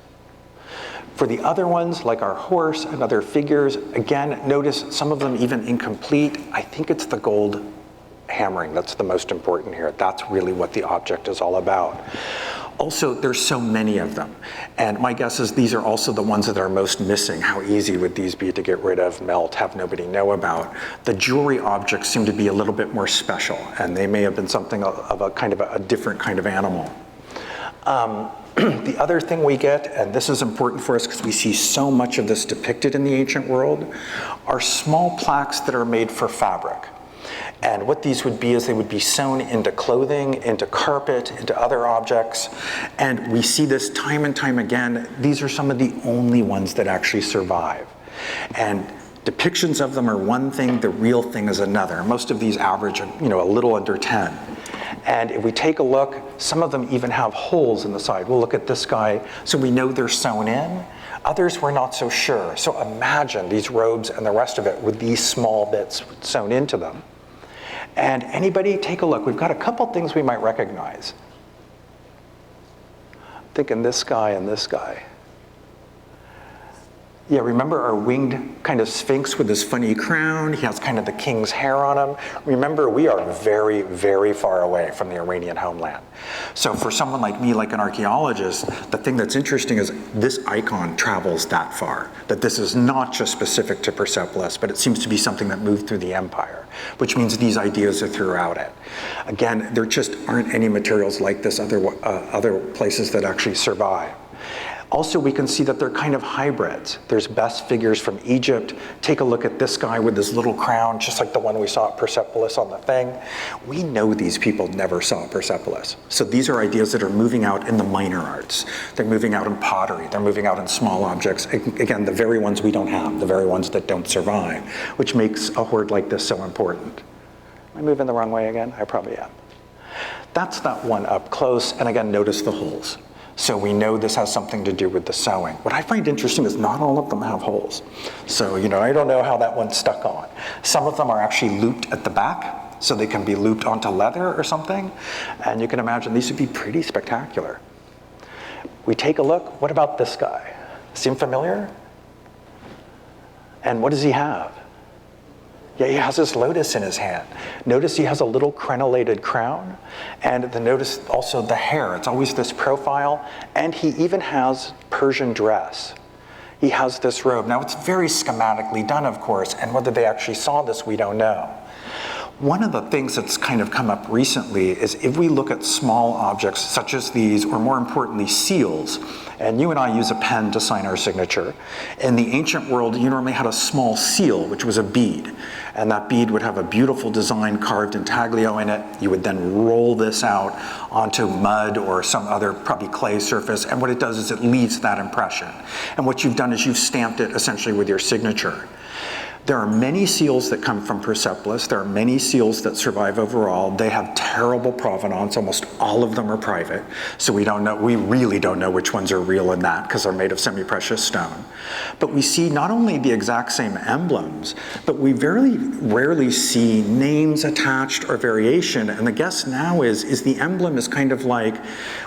For the other ones, like our horse and other figures, again, notice some of them even incomplete. I think it's the gold hammering that's the most important here. That's really what the object is all about. Also, there's so many of them. And my guess is these are also the ones that are most missing. How easy would these be to get rid of, melt, have nobody know about? The jewelry objects seem to be a little bit more special, and they may have been something of a kind of a different kind of animal. The other thing we get, and this is important for us because we see so much of this depicted in the ancient world, are small plaques that are made for fabric. And what these would be is they would be sewn into clothing, into carpet, into other objects. And we see this time and time again. These are some of the only ones that actually survive. And depictions of them are one thing, the real thing is another. Most of these average, you know, a little under 10. And if we take a look, some of them even have holes in the side. We'll look at this guy, so we know they're sewn in. Others we're not so sure. So imagine these robes and the rest of it with these small bits sewn into them. And anybody, take a look. We've got a couple things we might recognize. I'm thinking this guy and this guy. Yeah, remember our winged kind of sphinx with this funny crown? He has kind of the king's hair on him. Remember, we are very, very far away from the Iranian homeland. So for someone like me, like an archaeologist, the thing that's interesting is this icon travels that far, that this is not just specific to Persepolis, but it seems to be something that moved through the empire, which means these ideas are throughout it. Again, there just aren't any materials like this other places that actually survive. Also, we can see that they're kind of hybrids. There's best figures from Egypt. Take a look at this guy with this little crown, just like the one we saw at Persepolis on the thing. We know these people never saw Persepolis. So these are ideas that are moving out in the minor arts. They're moving out in pottery. They're moving out in small objects. Again, the very ones we don't have, the very ones that don't survive, which makes a hoard like this so important. Am I moving the wrong way again? I probably am. That's that one up close. And again, notice the holes. So we know this has something to do with the sewing. What I find interesting is not all of them have holes. So, you know, I don't know how that one stuck on. Some of them are actually looped at the back, so they can be looped onto leather or something. And you can imagine these would be pretty spectacular. We take a look. What about this guy? Seem familiar? And what does he have? Yeah, he has this lotus in his hand. Notice he has a little crenellated crown, and notice also the hair. It's always this profile, and he even has Persian dress. He has this robe. Now, it's very schematically done, of course, and whether they actually saw this, we don't know. One of the things that's kind of come up recently is if we look at small objects such as these, or more importantly, seals, and you and I use a pen to sign our signature. In the ancient world, you normally had a small seal, which was a bead. And that bead would have a beautiful design carved intaglio in it. You would then roll this out onto mud or some other probably clay surface. And what it does is it leaves that impression. And what you've done is you've stamped it essentially with your signature. There are many seals that come from Persepolis. There are many seals that survive overall. They have terrible provenance. Almost all of them are private. So we don't know, we really don't know which ones are real in that because they're made of semi-precious stone. But we see not only the exact same emblems, but we very rarely see names attached or variation. And the guess now is the emblem is kind of like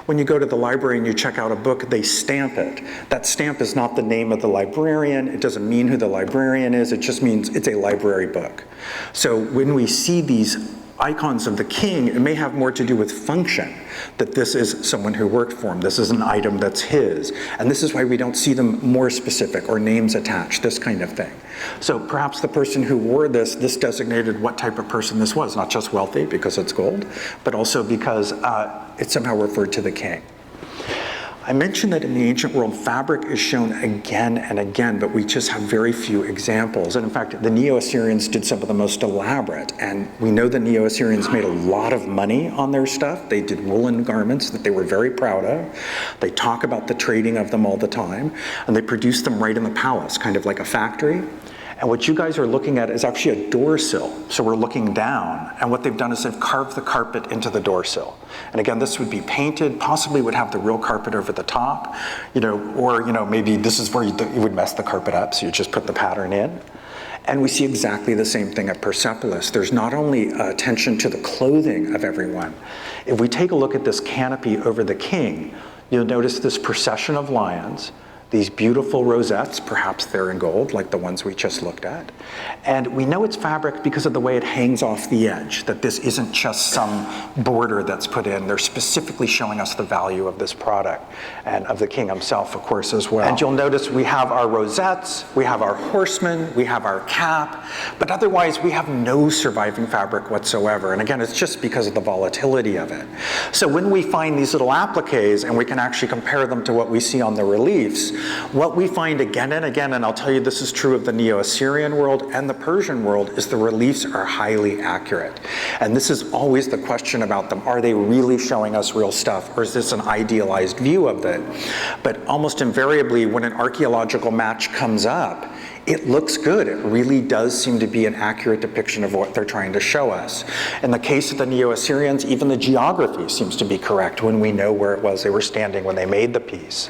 when you go to the library and you check out a book, they stamp it. That stamp is not the name of the librarian. It doesn't mean who the librarian is. It just means it's a library book. So when we see these icons of the king, it may have more to do with function, that this is someone who worked for him, this is an item that's his, and this is why we don't see them more specific or names attached, this kind of thing. So perhaps the person who wore this designated what type of person this was, not just wealthy because it's gold, but also because it somehow referred to the king. I mentioned that in the ancient world, fabric is shown again and again, but we just have very few examples. And in fact, the Neo-Assyrians did some of the most elaborate, and we know the Neo-Assyrians made a lot of money on their stuff. They did woolen garments that they were very proud of. They talk about the trading of them all the time, and they produced them right in the palace, kind of like a factory. And what you guys are looking at is actually a door sill. So we're looking down, and what they've done is they've carved the carpet into the door sill. And again, this would be painted, possibly would have the real carpet over the top, or maybe this is where you would mess the carpet up, so you just put the pattern in. And we see exactly the same thing at Persepolis. There's not only attention to the clothing of everyone. If we take a look at this canopy over the king, you'll notice this procession of lions, these beautiful rosettes, perhaps they're in gold, like the ones we just looked at. And we know it's fabric because of the way it hangs off the edge, that this isn't just some border that's put in. They're specifically showing us the value of this product, and of the king himself, of course, as well. And you'll notice we have our rosettes, we have our horsemen, we have our cap, but otherwise we have no surviving fabric whatsoever. And again, it's just because of the volatility of it. So when we find these little appliques, and we can actually compare them to what we see on the reliefs, what we find again and again, and I'll tell you this is true of the Neo-Assyrian world and the Persian world, is the reliefs are highly accurate. And this is always the question about them. Are they really showing us real stuff, or is this an idealized view of it? But almost invariably, when an archaeological match comes up, it looks good. It really does seem to be an accurate depiction of what they're trying to show us. In the case of the Neo-Assyrians, even the geography seems to be correct when we know where it was they were standing when they made the piece.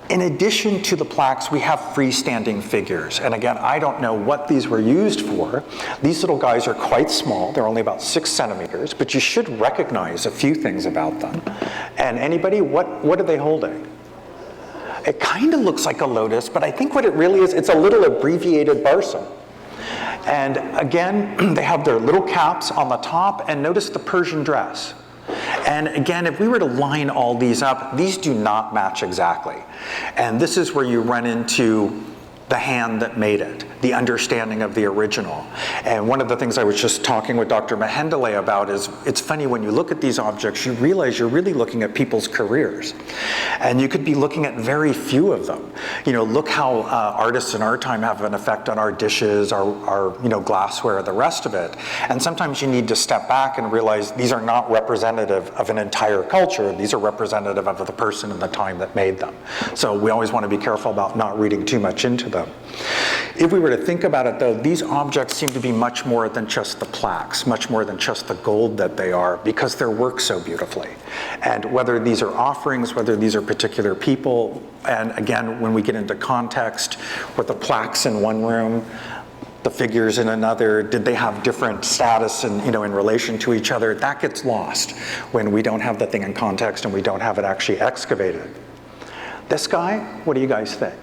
In addition to the plaques, we have freestanding figures. And again, I don't know what these were used for. These little guys are quite small. They're only about 6 centimeters, but you should recognize a few things about them. And anybody, what are they holding? It kind of looks like a lotus, but I think what it really is, it's a little abbreviated barsum. And again, they have their little caps on the top, and notice the Persian dress. And again, if we were to line all these up, these do not match exactly. And this is where you run into the hand that made it, the understanding of the original. And one of the things I was just talking with Dr. Mahendale about is, it's funny when you look at these objects, you realize you're really looking at people's careers. And you could be looking at very few of them. Look how artists in our time have an effect on our dishes, our glassware, the rest of it. And sometimes you need to step back and realize these are not representative of an entire culture. These are representative of the person and the time that made them. So we always want to be careful about not reading too much into them. If we were to think about it though, these objects seem to be much more than just the plaques, much more than just the gold that they are, because they're worked so beautifully. And whether these are offerings, whether these are particular people, and again, when we get into context, were the plaques in one room, the figures in another, did they have different status in relation to each other? That gets lost when we don't have the thing in context and we don't have it actually excavated. This guy, what do you guys think?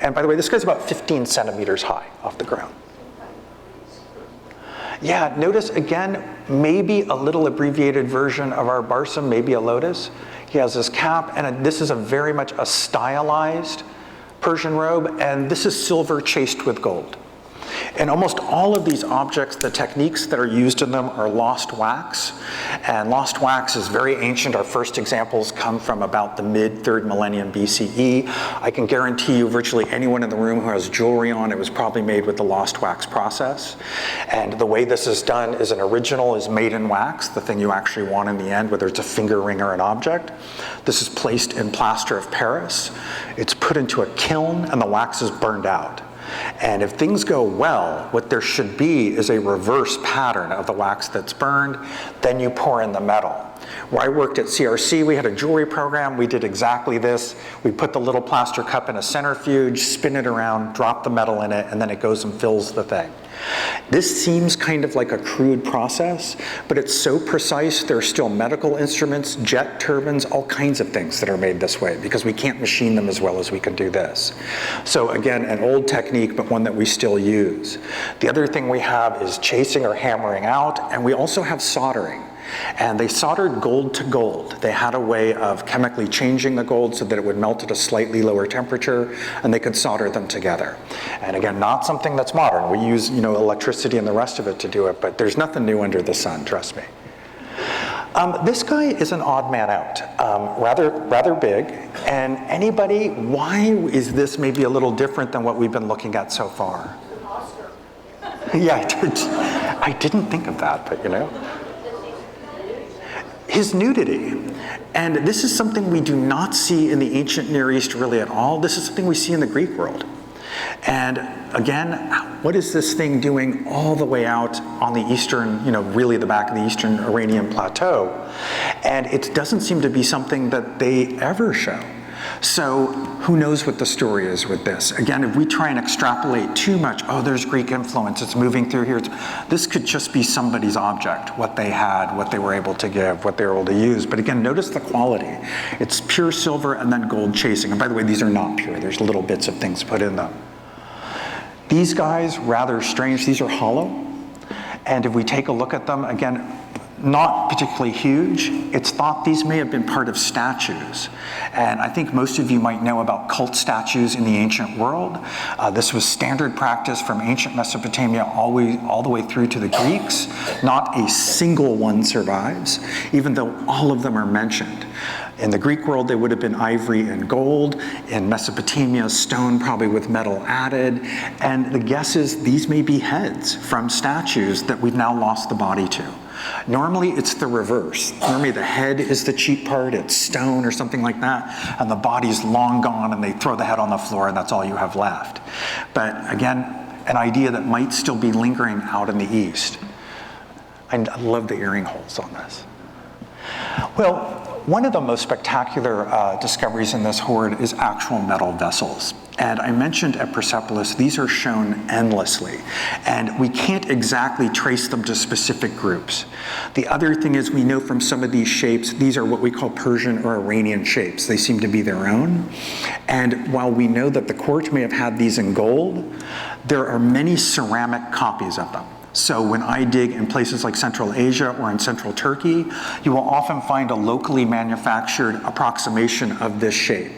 And by the way, this guy's about 15 centimeters high off the ground. Yeah, notice again, maybe a little abbreviated version of our barsum, maybe a lotus. He has this cap, and this is very much a stylized Persian robe, and this is silver chased with gold. In almost all of these objects, the techniques that are used in them are lost wax. And lost wax is very ancient. Our first examples come from about the mid-3rd millennium BCE. I can guarantee you virtually anyone in the room who has jewelry on, it was probably made with the lost wax process. And the way this is done is an original is made in wax, the thing you actually want in the end, whether it's a finger ring or an object. This is placed in plaster of Paris. It's put into a kiln and the wax is burned out. And if things go well, what there should be is a reverse pattern of the wax that's burned, then you pour in the metal. Where I worked at CRC, we had a jewelry program, we did exactly this. We put the little plaster cup in a centrifuge, spin it around, drop the metal in it, and then it goes and fills the thing. This seems kind of like a crude process, but it's so precise. There are still medical instruments, jet turbines, all kinds of things that are made this way because we can't machine them as well as we can do this. So again, an old technique, but one that we still use. The other thing we have is chasing or hammering out, and we also have soldering. And they soldered gold to gold. They had a way of chemically changing the gold so that it would melt at a slightly lower temperature, and they could solder them together. And again, not something that's modern. We use, electricity and the rest of it to do it, but there's nothing new under the sun, trust me. This guy is an odd man out, rather big. And anybody, why is this maybe a little different than what we've been looking at so far? Yeah, I didn't think of that, but you know. His nudity. And this is something we do not see in the ancient Near East really at all. This is something we see in the Greek world. And again, what is this thing doing all the way out on the eastern, really the back of the eastern Iranian plateau? And it doesn't seem to be something that they ever show. So who knows what the story is with this? Again, if we try and extrapolate too much, oh, there's Greek influence, it's moving through here. This could just be somebody's object, what they had, what they were able to give, what they were able to use. But again, notice the quality. It's pure silver and then gold chasing. And by the way, these are not pure. There's little bits of things put in them. These guys, rather strange. These are hollow. And if we take a look at them, again, not particularly huge. It's thought these may have been part of statues. And I think most of you might know about cult statues in the ancient world. This was standard practice from ancient Mesopotamia all the way through to the Greeks. Not a single one survives, even though all of them are mentioned. In the Greek world, they would have been ivory and gold. In Mesopotamia, stone, probably with metal added. And the guess is these may be heads from statues that we've now lost the body to. Normally, it's the reverse. Normally, the head is the cheap part, it's stone or something like that, and the body's long gone, and they throw the head on the floor, and that's all you have left. But again, an idea that might still be lingering out in the East. I love the earring holes on this. Well, one of the most spectacular discoveries in this hoard is actual metal vessels. And I mentioned at Persepolis, these are shown endlessly. And we can't exactly trace them to specific groups. The other thing is we know from some of these shapes, these are what we call Persian or Iranian shapes. They seem to be their own. And while we know that the court may have had these in gold, there are many ceramic copies of them. So when I dig in places like Central Asia or in central Turkey, you will often find a locally manufactured approximation of this shape.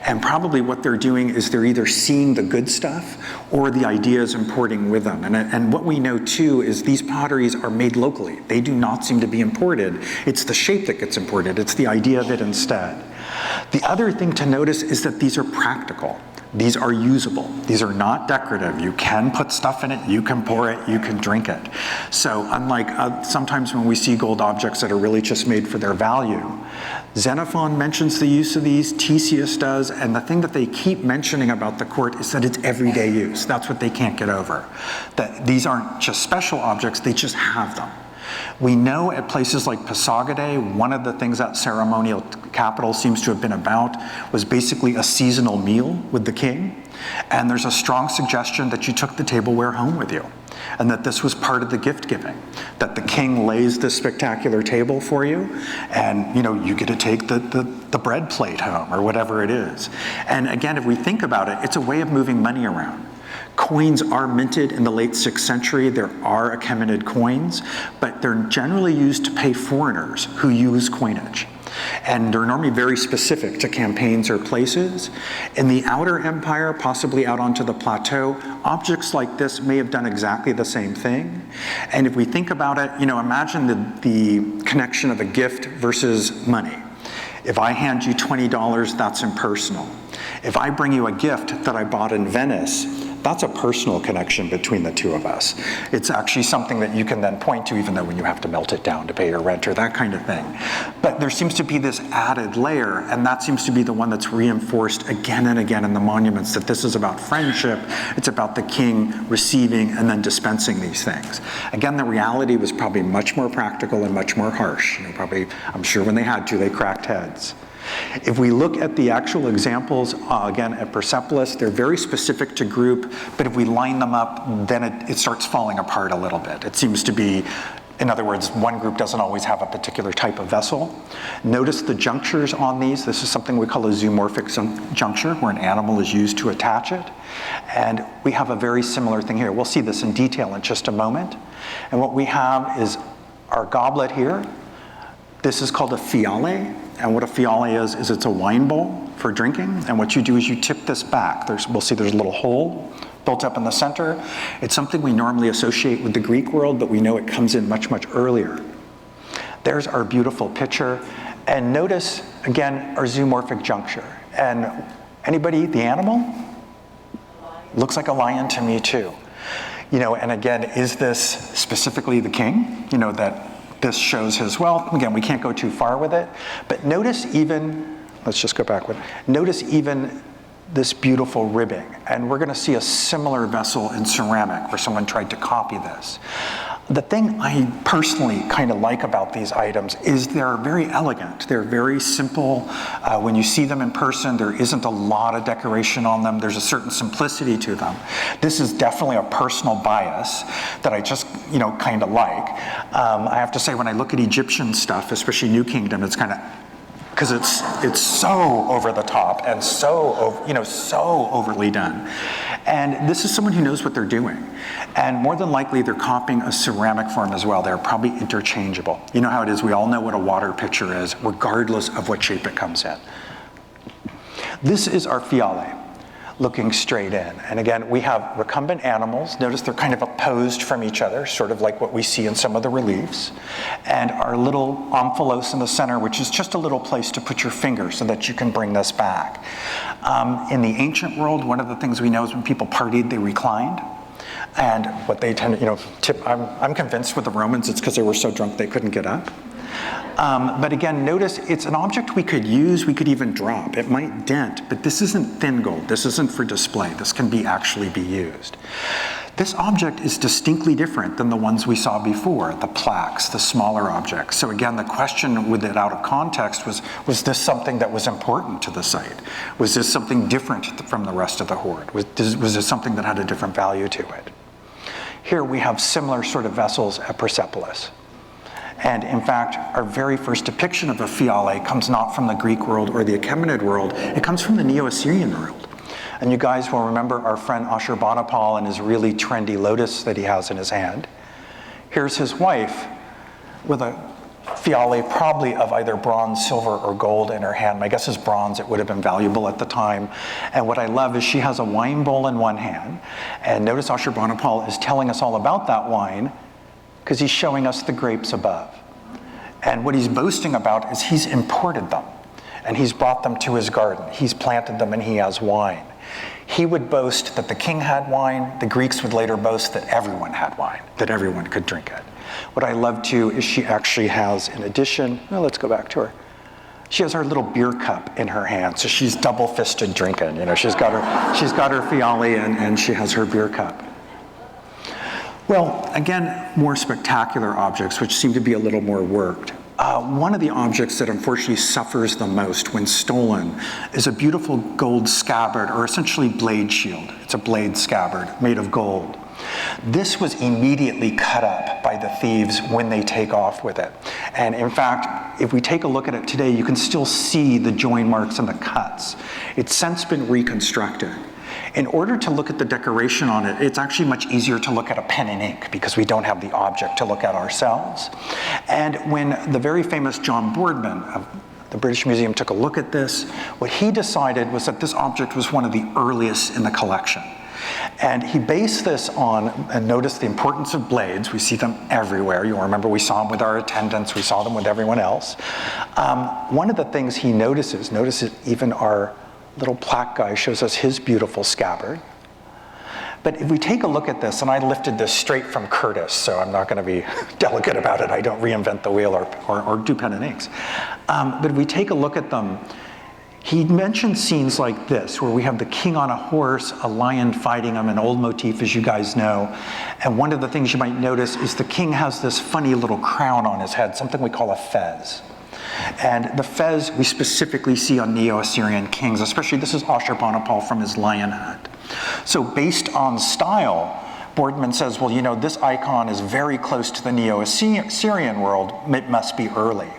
And probably what they're doing is they're either seeing the good stuff or the ideas importing with them. And what we know too is these potteries are made locally. They do not seem to be imported. It's the shape that gets imported. It's the idea of it instead. The other thing to notice is that these are practical. These are usable. These are not decorative. You can put stuff in it, you can pour it, you can drink it. So unlike sometimes when we see gold objects that are really just made for their value, Xenophon mentions the use of these, Ctesias does, and the thing that they keep mentioning about the court is that it's everyday use. That's what they can't get over. That these aren't just special objects, they just have them. We know at places like Pasagade, one of the things that ceremonial capital seems to have been about was basically a seasonal meal with the king. And there's a strong suggestion that you took the tableware home with you, and that this was part of the gift giving, that the king lays this spectacular table for you, and you get to take the bread plate home or whatever it is. And again, if we think about it, it's a way of moving money around. Coins are minted in the late 6th century. There are Achaemenid coins, but they're generally used to pay foreigners who use coinage. And they're normally very specific to campaigns or places. In the outer empire, possibly out onto the plateau, objects like this may have done exactly the same thing. And if we think about it, imagine the connection of a gift versus money. If I hand you $20, that's impersonal. If I bring you a gift that I bought in Venice, that's a personal connection between the two of us. It's actually something that you can then point to, even though when you have to melt it down to pay your rent or that kind of thing. But there seems to be this added layer, and that seems to be the one that's reinforced again and again in the monuments, that this is about friendship, it's about the king receiving and then dispensing these things. Again, the reality was probably much more practical and much more harsh. Probably, I'm sure when they had to, they cracked heads. If we look at the actual examples, again, at Persepolis, they're very specific to group, but if we line them up, then it starts falling apart a little bit. It seems to be, in other words, one group doesn't always have a particular type of vessel. Notice the junctures on these. This is something we call a zoomorphic juncture, where an animal is used to attach it. And we have a very similar thing here. We'll see this in detail in just a moment. And what we have is our goblet here. This is called a fiale. And what a fiale is it's a wine bowl for drinking. And what you do is you tip this back. We'll see there's a little hole built up in the center. It's something we normally associate with the Greek world, but we know it comes in much, much earlier. There's our beautiful picture. And notice, again, our zoomorphic juncture. And anybody, the animal? Looks like a lion to me too. And again, is this specifically the king? That this shows his wealth. Again, we can't go too far with it. But notice even, let's just go backward. Notice even this beautiful ribbing. And we're going to see a similar vessel in ceramic where someone tried to copy this. The thing I personally kind of like about these items is they're very elegant. They're very simple. When you see them in person, there isn't a lot of decoration on them. There's a certain simplicity to them. This is definitely a personal bias that I just, kind of like. I have to say, when I look at Egyptian stuff, especially New Kingdom, it's kind of, because it's so over the top and so overly done. And this is someone who knows what they're doing. And more than likely, they're copying a ceramic form as well. They're probably interchangeable. You know how it is, we all know what a water pitcher is, regardless of what shape it comes in. This is our fiale, looking straight in. And again, we have recumbent animals. Notice they're kind of opposed from each other, sort of like what we see in some of the reliefs. And our little omphalos in the center, which is just a little place to put your finger so that you can bring this back. In the ancient world, one of the things we know is when people partied, they reclined. And what they tend to, I'm convinced with the Romans, it's because they were so drunk they couldn't get up. But again, notice it's an object we could use, we could even drop. It might dent, but this isn't thin gold. This isn't for display. This can actually be used. This object is distinctly different than the ones we saw before, the plaques, the smaller objects. So again, the question with it out of context was this something that was important to the site? Was this something different from the rest of the hoard? Was this something that had a different value to it? Here we have similar sort of vessels at Persepolis. And in fact, our very first depiction of a fiale comes not from the Greek world or the Achaemenid world, it comes from the Neo-Assyrian world. And you guys will remember our friend Ashurbanipal and his really trendy lotus that he has in his hand. Here's his wife with a fiale probably of either bronze, silver, or gold in her hand. My guess is bronze. It would have been valuable at the time. And what I love is she has a wine bowl in one hand. And notice Ashurbanipal is telling us all about that wine because he's showing us the grapes above. And what he's boasting about is he's imported them. And he's brought them to his garden. He's planted them and he has wine. He would boast that the king had wine. The Greeks would later boast that everyone had wine, that everyone could drink it. What I love too is she actually has, in addition, well, let's go back to her. She has her little beer cup in her hand, so she's double-fisted drinking. She's got her fiale and she has her beer cup. Well, again, more spectacular objects, which seem to be a little more worked. One of the objects that unfortunately suffers the most when stolen is a beautiful gold scabbard, or essentially blade shield. It's a blade scabbard made of gold. This was immediately cut up by the thieves when they take off with it. And in fact, if we take a look at it today, you can still see the join marks and the cuts. It's since been reconstructed. In order to look at the decoration on it, it's actually much easier to look at a pen and ink because we don't have the object to look at ourselves. And when the very famous John Boardman of the British Museum took a look at this, what he decided was that this object was one of the earliest in the collection. And he based this on, and notice the importance of blades. We see them everywhere. You'll remember we saw them with our attendants. We saw them with everyone else. One of the things he notices even our little plaque guy shows us his beautiful scabbard. But if we take a look at this, and I lifted this straight from Curtis, so I'm not going to be delicate about it. I don't reinvent the wheel or do pen and inks. But if we take a look at them, he mentioned scenes like this, where we have the king on a horse, a lion fighting him, an old motif, as you guys know. And one of the things you might notice is the king has this funny little crown on his head, something we call a fez. And the fez we specifically see on Neo-Assyrian kings, especially this is Ashurbanipal from his lion hut. So based on style, Boardman says, well, this icon is very close to the Neo-Assyrian world. It must be early.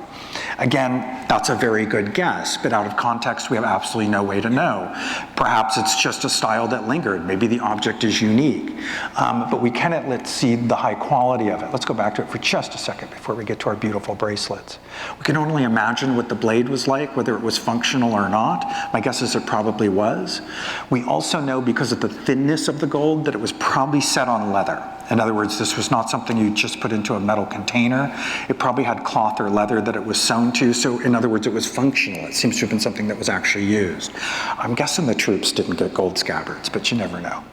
Again, that's a very good guess, but out of context, we have absolutely no way to know. Perhaps it's just a style that lingered. Maybe the object is unique. But we can at least see the high quality of it. Let's go back to it for just a second before we get to our beautiful bracelets. We can only imagine what the blade was like, whether it was functional or not. My guess is it probably was. We also know, because of the thinness of the gold, that it was probably set on leather. In other words, this was not something you just put into a metal container. It probably had cloth or leather that it was sewn to. So in other words, it was functional. It seems to have been something that was actually used. I'm guessing the troops didn't get gold scabbards, but you never know.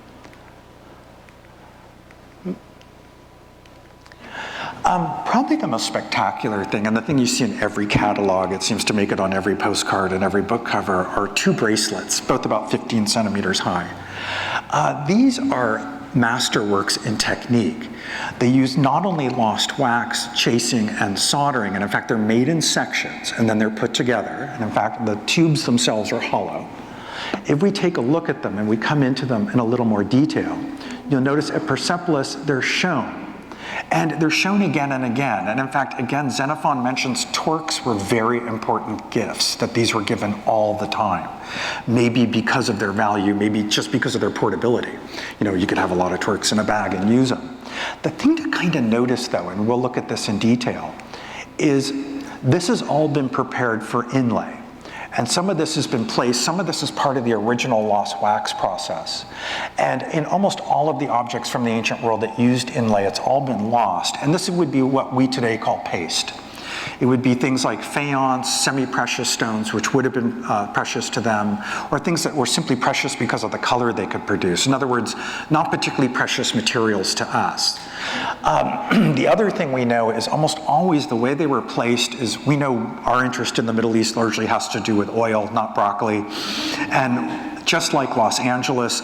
Probably the most spectacular thing, and the thing you see in every catalog, it seems to make it on every postcard and every book cover, are two bracelets, both about 15 centimeters high. These are masterworks in technique. They use not only lost wax, chasing, and soldering, and in fact, they're made in sections, and then they're put together, and in fact, the tubes themselves are hollow. If we take a look at them and we come into them in a little more detail, you'll notice at Persepolis, they're shown. And they're shown again and again. And in fact, again, Xenophon mentions torques were very important gifts, that these were given all the time. Maybe because of their value, maybe just because of their portability. You know, you could have a lot of torques in a bag and use them. The thing to kind of notice though, and we'll look at this in detail, is this has all been prepared for inlay. And some of this has been placed, some of this is part of the original lost wax process. And in almost all of the objects from the ancient world that used inlay, it's all been lost. And this would be what we today call paste. It would be things like faience, semi-precious stones, which would have been precious to them, or things that were simply precious because of the color they could produce. In other words, not particularly precious materials to us. The other thing we know is almost always the way they were placed is, we know our interest in the Middle East largely has to do with oil, not broccoli. And just like Los Angeles,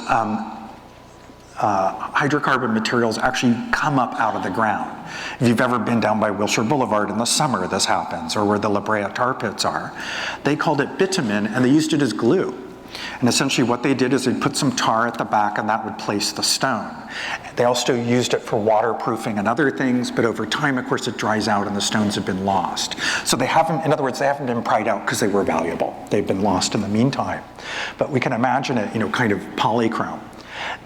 hydrocarbon materials actually come up out of the ground. If you've ever been down by Wilshire Boulevard in the summer, this happens, or where the La Brea tar pits are. They called it bitumen, and they used it as glue. And essentially what they did is they put some tar at the back, and that would place the stone. They also used it for waterproofing and other things, but over time, of course, it dries out and the stones have been lost. So they haven't, in other words, they haven't been pried out because they were valuable. They've been lost in the meantime. But we can imagine it, you know, kind of polychrome.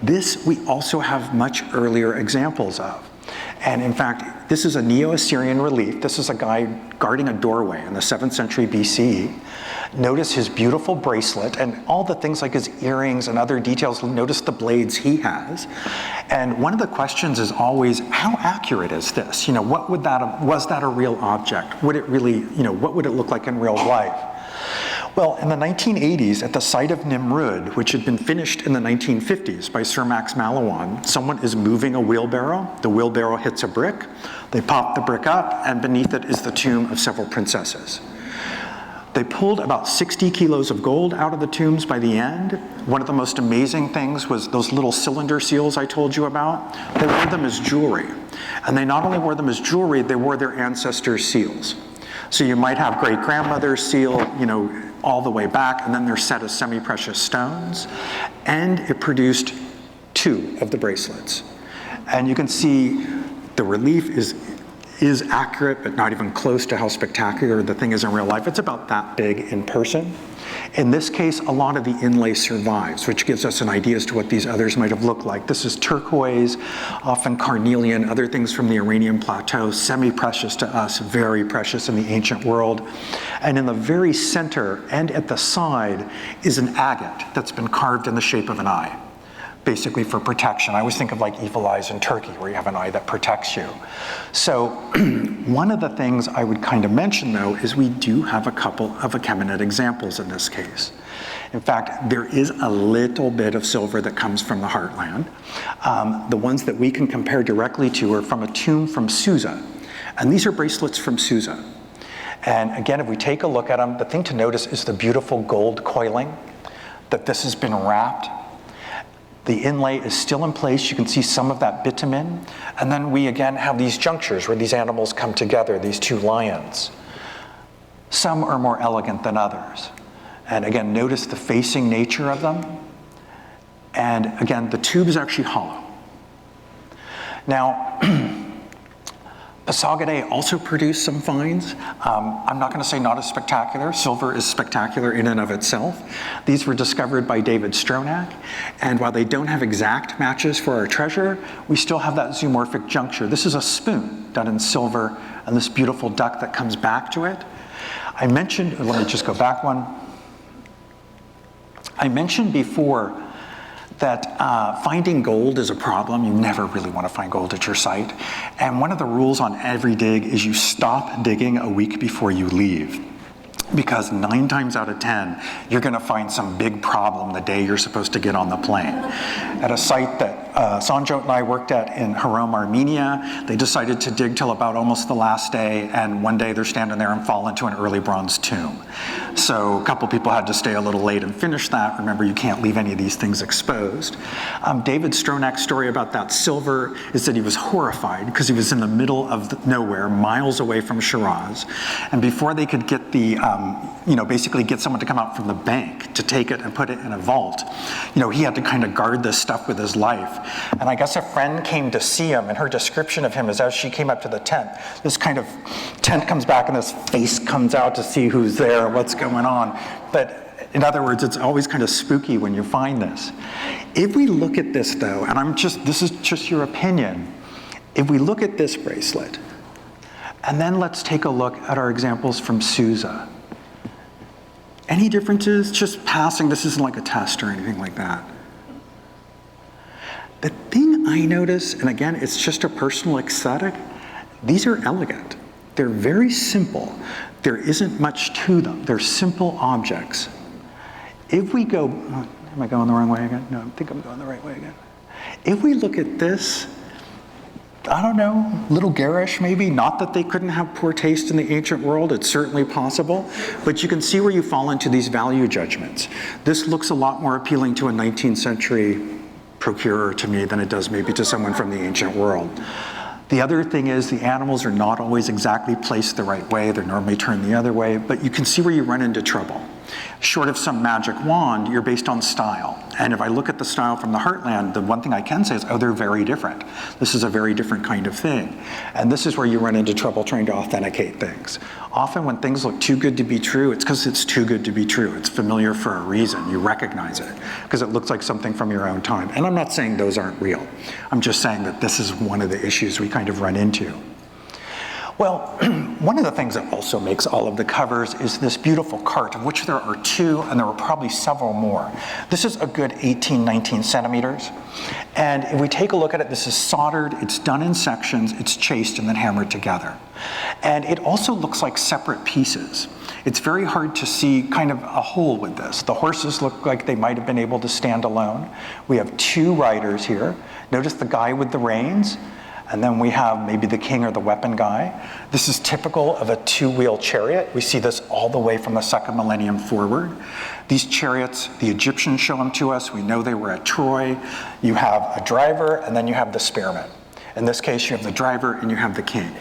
This we also have much earlier examples of. And in fact, this is a Neo-Assyrian relief. This is a guy guarding a doorway in the 7th century BCE. Notice his beautiful bracelet and all the things like his earrings and other details. Notice the blades he has. And one of the questions is always, how accurate is this? You know, what would that, was that a real object? Would it really, you know, what would it look like in real life? Well, in the 1980s, at the site of Nimrud, which had been finished in the 1950s by Sir Max Mallowan, someone is moving a wheelbarrow. The wheelbarrow hits a brick. They pop the brick up, and beneath it is the tomb of several princesses. They pulled about 60 kilos of gold out of the tombs by the end. One of the most amazing things was those little cylinder seals I told you about. They wore them as jewelry. And they not only wore them as jewelry, they wore their ancestors' seals. So you might have great-grandmother's seal, you know, all the way back, and then they're set as semi-precious stones. And it produced 2 of the bracelets. And you can see the relief is accurate, but not even close to how spectacular the thing is in real life. It's about that big in person. In this case, a lot of the inlay survives, which gives us an idea as to what these others might have looked like. This is turquoise, often carnelian, other things from the Iranian plateau, semi-precious to us, very precious in the ancient world. And in the very center and at the side is an agate that's been carved in the shape of an eye, basically for protection. I always think of like evil eyes in Turkey, where you have an eye that protects you. So one of the things I would kind of mention, though, is we do have a couple of Achaemenid examples in this case. In fact, there is a little bit of silver that comes from the heartland. The ones that we can compare directly to are from a tomb from Susa. And these are bracelets from Susa. And again, if we take a look at them, the thing to notice is the beautiful gold coiling, that this has been wrapped. The inlay is still in place. You can see some of that bitumen. And then we again have these junctures where these animals come together, these 2 lions. Some are more elegant than others. And again, notice the facing nature of them. And again, the tube is actually hollow. Now, Pasagadae also produced some finds. I'm not going to say not as spectacular. Silver is spectacular in and of itself. These were discovered by David Stronach. And while they don't have exact matches for our treasure, we still have that zoomorphic juncture. This is a spoon done in silver and this beautiful duck that comes back to it. I mentioned, let me just go back one. I mentioned before that finding gold is a problem. You never really want to find gold at your site. And one of the rules on every dig is you stop digging a week before you leave. Because 9 times out of 10, you're going to find some big problem the day you're supposed to get on the plane. At a site that Sanjot and I worked at in Harom, Armenia, they decided to dig till about almost the last day, and one day they're standing there and fall into an early bronze tomb. So a couple people had to stay a little late and finish that. Remember, you can't leave any of these things exposed. David Stronach's story about that silver is that he was horrified because he was in the middle of nowhere, miles away from Shiraz, and before they could get the basically get someone to come out from the bank to take it and put it in a vault. He had to kind of guard this stuff with his life. And I guess a friend came to see him, and her description of him is as she came up to the tent, this kind of tent comes back and this face comes out to see who's there, what's going on. But in other words, it's always kind of spooky when you find this. If we look at this though, and this is just your opinion, if we look at this bracelet, and then let's take a look at our examples from Susa. Any differences? Just passing, this isn't like a test or anything like that. The thing I notice, and again, it's just a personal aesthetic, these are elegant. They're very simple. There isn't much to them. They're simple objects. If we go, am I going the wrong way again? No, I think I'm going the right way again. If we look at this, I don't know, a little garish maybe. Not that they couldn't have poor taste in the ancient world, it's certainly possible, but you can see where you fall into these value judgments. This looks a lot more appealing to a 19th century procurer to me than it does maybe to someone from the ancient world. The other thing is the animals are not always exactly placed the right way, they're normally turned the other way, but you can see where you run into trouble. Short of some magic wand, you're based on style. And if I look at the style from the Heartland, the one thing I can say is, they're very different. This is a very different kind of thing. And this is where you run into trouble trying to authenticate things. Often when things look too good to be true, it's because it's too good to be true. It's familiar for a reason. You recognize it because it looks like something from your own time. And I'm not saying those aren't real. I'm just saying that this is one of the issues we kind of run into. Well, one of the things that also makes all of the covers is this beautiful cart, of which there are 2, and there are probably several more. This is a good 18, 19 centimeters. And if we take a look at it, this is soldered, it's done in sections, it's chased and then hammered together. And it also looks like separate pieces. It's very hard to see kind of a whole with this. The horses look like they might have been able to stand alone. We have 2 riders here. Notice the guy with the reins. And then we have maybe the king or the weapon guy. This is typical of a 2-wheel chariot. We see this all the way from the 2nd millennium forward. These chariots, the Egyptians show them to us. We know they were at Troy. You have a driver, and then you have the spearman. In this case, you have the driver and you have the king.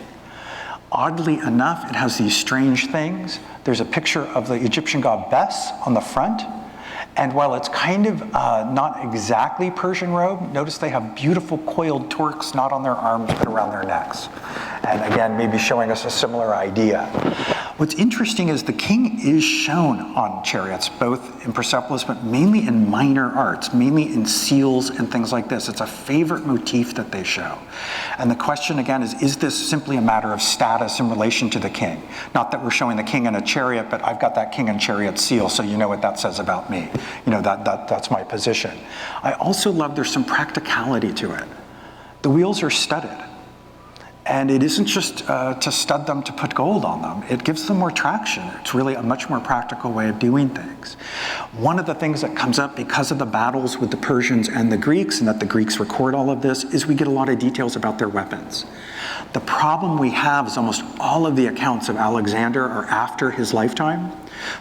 Oddly enough, it has these strange things. There's a picture of the Egyptian god Bes on the front. And while it's kind of not exactly Persian robe, notice they have beautiful coiled torques not on their arms but around their necks. And again, maybe showing us a similar idea. What's interesting is the king is shown on chariots, both in Persepolis, but mainly in minor arts, mainly in seals and things like this. It's a favorite motif that they show. And the question again is this simply a matter of status in relation to the king? Not that we're showing the king in a chariot, but I've got that king and chariot seal, so you know what that says about me. That's my position. I also love there's some practicality to it. The wheels are studded. And it isn't just to stud them to put gold on them. It gives them more traction. It's really a much more practical way of doing things. One of the things that comes up because of the battles with the Persians and the Greeks, and that the Greeks record all of this, is we get a lot of details about their weapons. The problem we have is almost all of the accounts of Alexander are after his lifetime.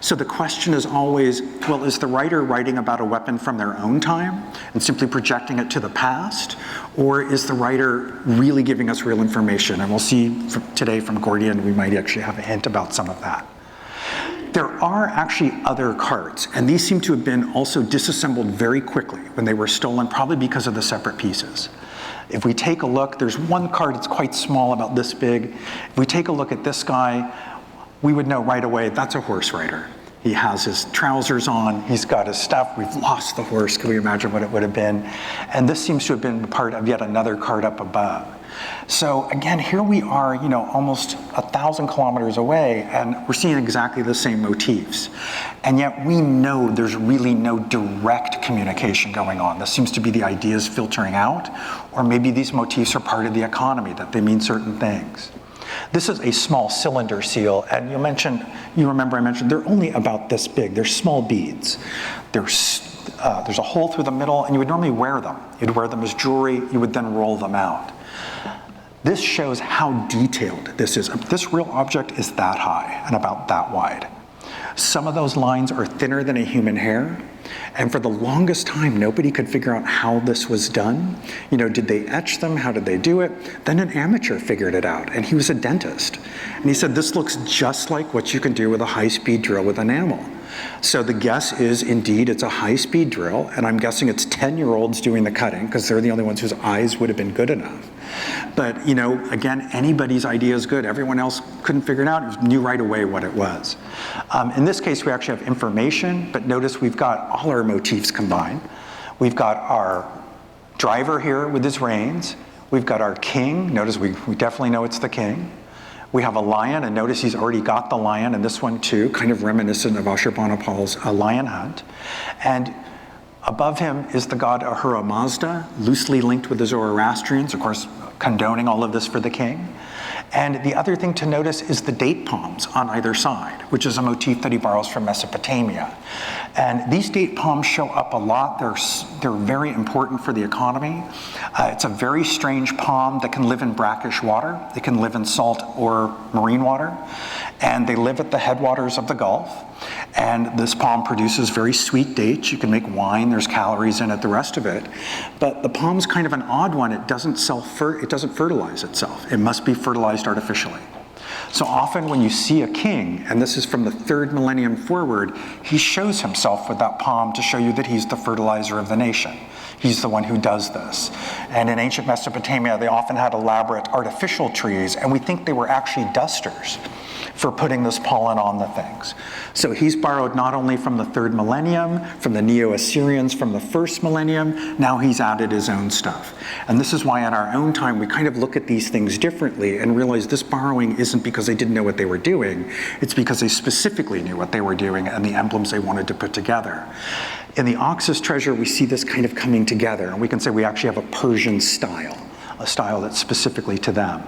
So the question is always, well, is the writer writing about a weapon from their own time and simply projecting it to the past? Or is the writer really giving us real information? And we'll see today from Gordian, we might actually have a hint about some of that. There are actually other carts, and these seem to have been also disassembled very quickly when they were stolen, probably because of the separate pieces. If we take a look, there's one cart, it's quite small, about this big. If we take a look at this guy, we would know right away that's a horse rider. He has his trousers on, he's got his stuff, we've lost the horse, can we imagine what it would have been? And this seems to have been part of yet another cart up above. So again, here we are, almost 1,000 kilometers away, and we're seeing exactly the same motifs. And yet we know there's really no direct communication going on. This seems to be the ideas filtering out, or maybe these motifs are part of the economy, that they mean certain things. This is a small cylinder seal, and you remember I mentioned they're only about this big. They're small beads. There's a hole through the middle, and you would normally wear them. You'd wear them as jewelry, you would then roll them out. This shows how detailed this is. This real object is that high and about that wide. Some of those lines are thinner than a human hair, and for the longest time, nobody could figure out how this was done. Did they etch them? How did they do it? Then an amateur figured it out, and he was a dentist. And he said, this looks just like what you can do with a high-speed drill with enamel. So the guess is, indeed, it's a high-speed drill, and I'm guessing it's 10-year-olds doing the cutting, because they're the only ones whose eyes would have been good enough. But, again, anybody's idea is good. Everyone else couldn't figure it out. Knew right away what it was. In this case, we actually have information, but notice we've got all our motifs combined. We've got our driver here with his reins. We've got our king. Notice we definitely know it's the king. We have a lion, and notice he's already got the lion, and this one too, kind of reminiscent of Ashurbanipal's lion hunt. And above him is the god Ahura Mazda, loosely linked with the Zoroastrians, of course, condoning all of this for the king. And the other thing to notice is the date palms on either side, which is a motif that he borrows from Mesopotamia. And these date palms show up a lot. They're very important for the economy. It's a very strange palm that can live in brackish water. It can live in salt or marine water. And they live at the headwaters of the Gulf. And this palm produces very sweet dates. You can make wine, there's calories in it, the rest of it. But the palm's kind of an odd one. It doesn't fertilize itself. It must be fertilized artificially. So often when you see a king, and this is from the 3rd millennium forward, he shows himself with that palm to show you that he's the fertilizer of the nation. He's the one who does this. And in ancient Mesopotamia, they often had elaborate artificial trees, and we think they were actually dusters for putting this pollen on the things. So he's borrowed not only from the 3rd millennium, from the Neo-Assyrians from the 1st millennium, now he's added his own stuff. And this is why in our own time we kind of look at these things differently and realize this borrowing isn't because they didn't know what they were doing, it's because they specifically knew what they were doing and the emblems they wanted to put together. In the Oxus Treasure, we see this kind of coming together, and we can say we actually have a Persian style, a style that's specifically to them.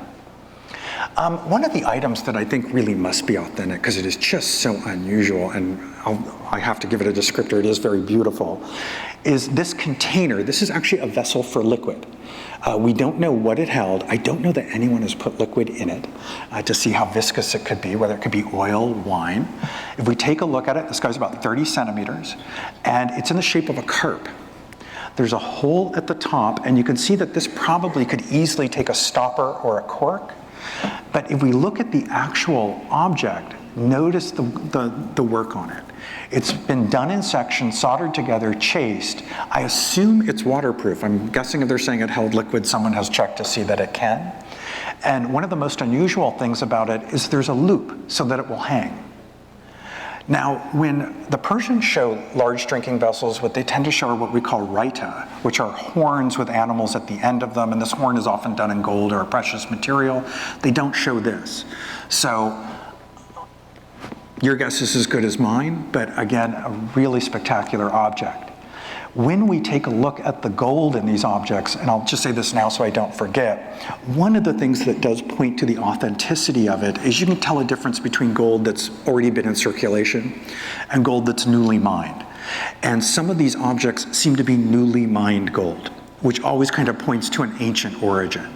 One of the items that I think really must be authentic, because it is just so unusual, and I have to give it a descriptor, it is very beautiful, is this container. This is actually a vessel for liquid. We don't know what it held. I don't know that anyone has put liquid in it to see how viscous it could be, whether it could be oil, wine. If we take a look at it, this guy's about 30 centimeters, and it's in the shape of a carp. There's a hole at the top, and you can see that this probably could easily take a stopper or a cork. But if we look at the actual object, notice the work on it. It's been done in sections, soldered together, chased. I assume it's waterproof. I'm guessing if they're saying it held liquid, someone has checked to see that it can. And one of the most unusual things about it is there's a loop so that it will hang. Now, when the Persians show large drinking vessels, what they tend to show are what we call raita, which are horns with animals at the end of them, and this horn is often done in gold or a precious material. They don't show this. So your guess is as good as mine, but again, a really spectacular object. When we take a look at the gold in these objects, and I'll just say this now so I don't forget, one of the things that does point to the authenticity of it is you can tell a difference between gold that's already been in circulation and gold that's newly mined. And some of these objects seem to be newly mined gold, which always kind of points to an ancient origin.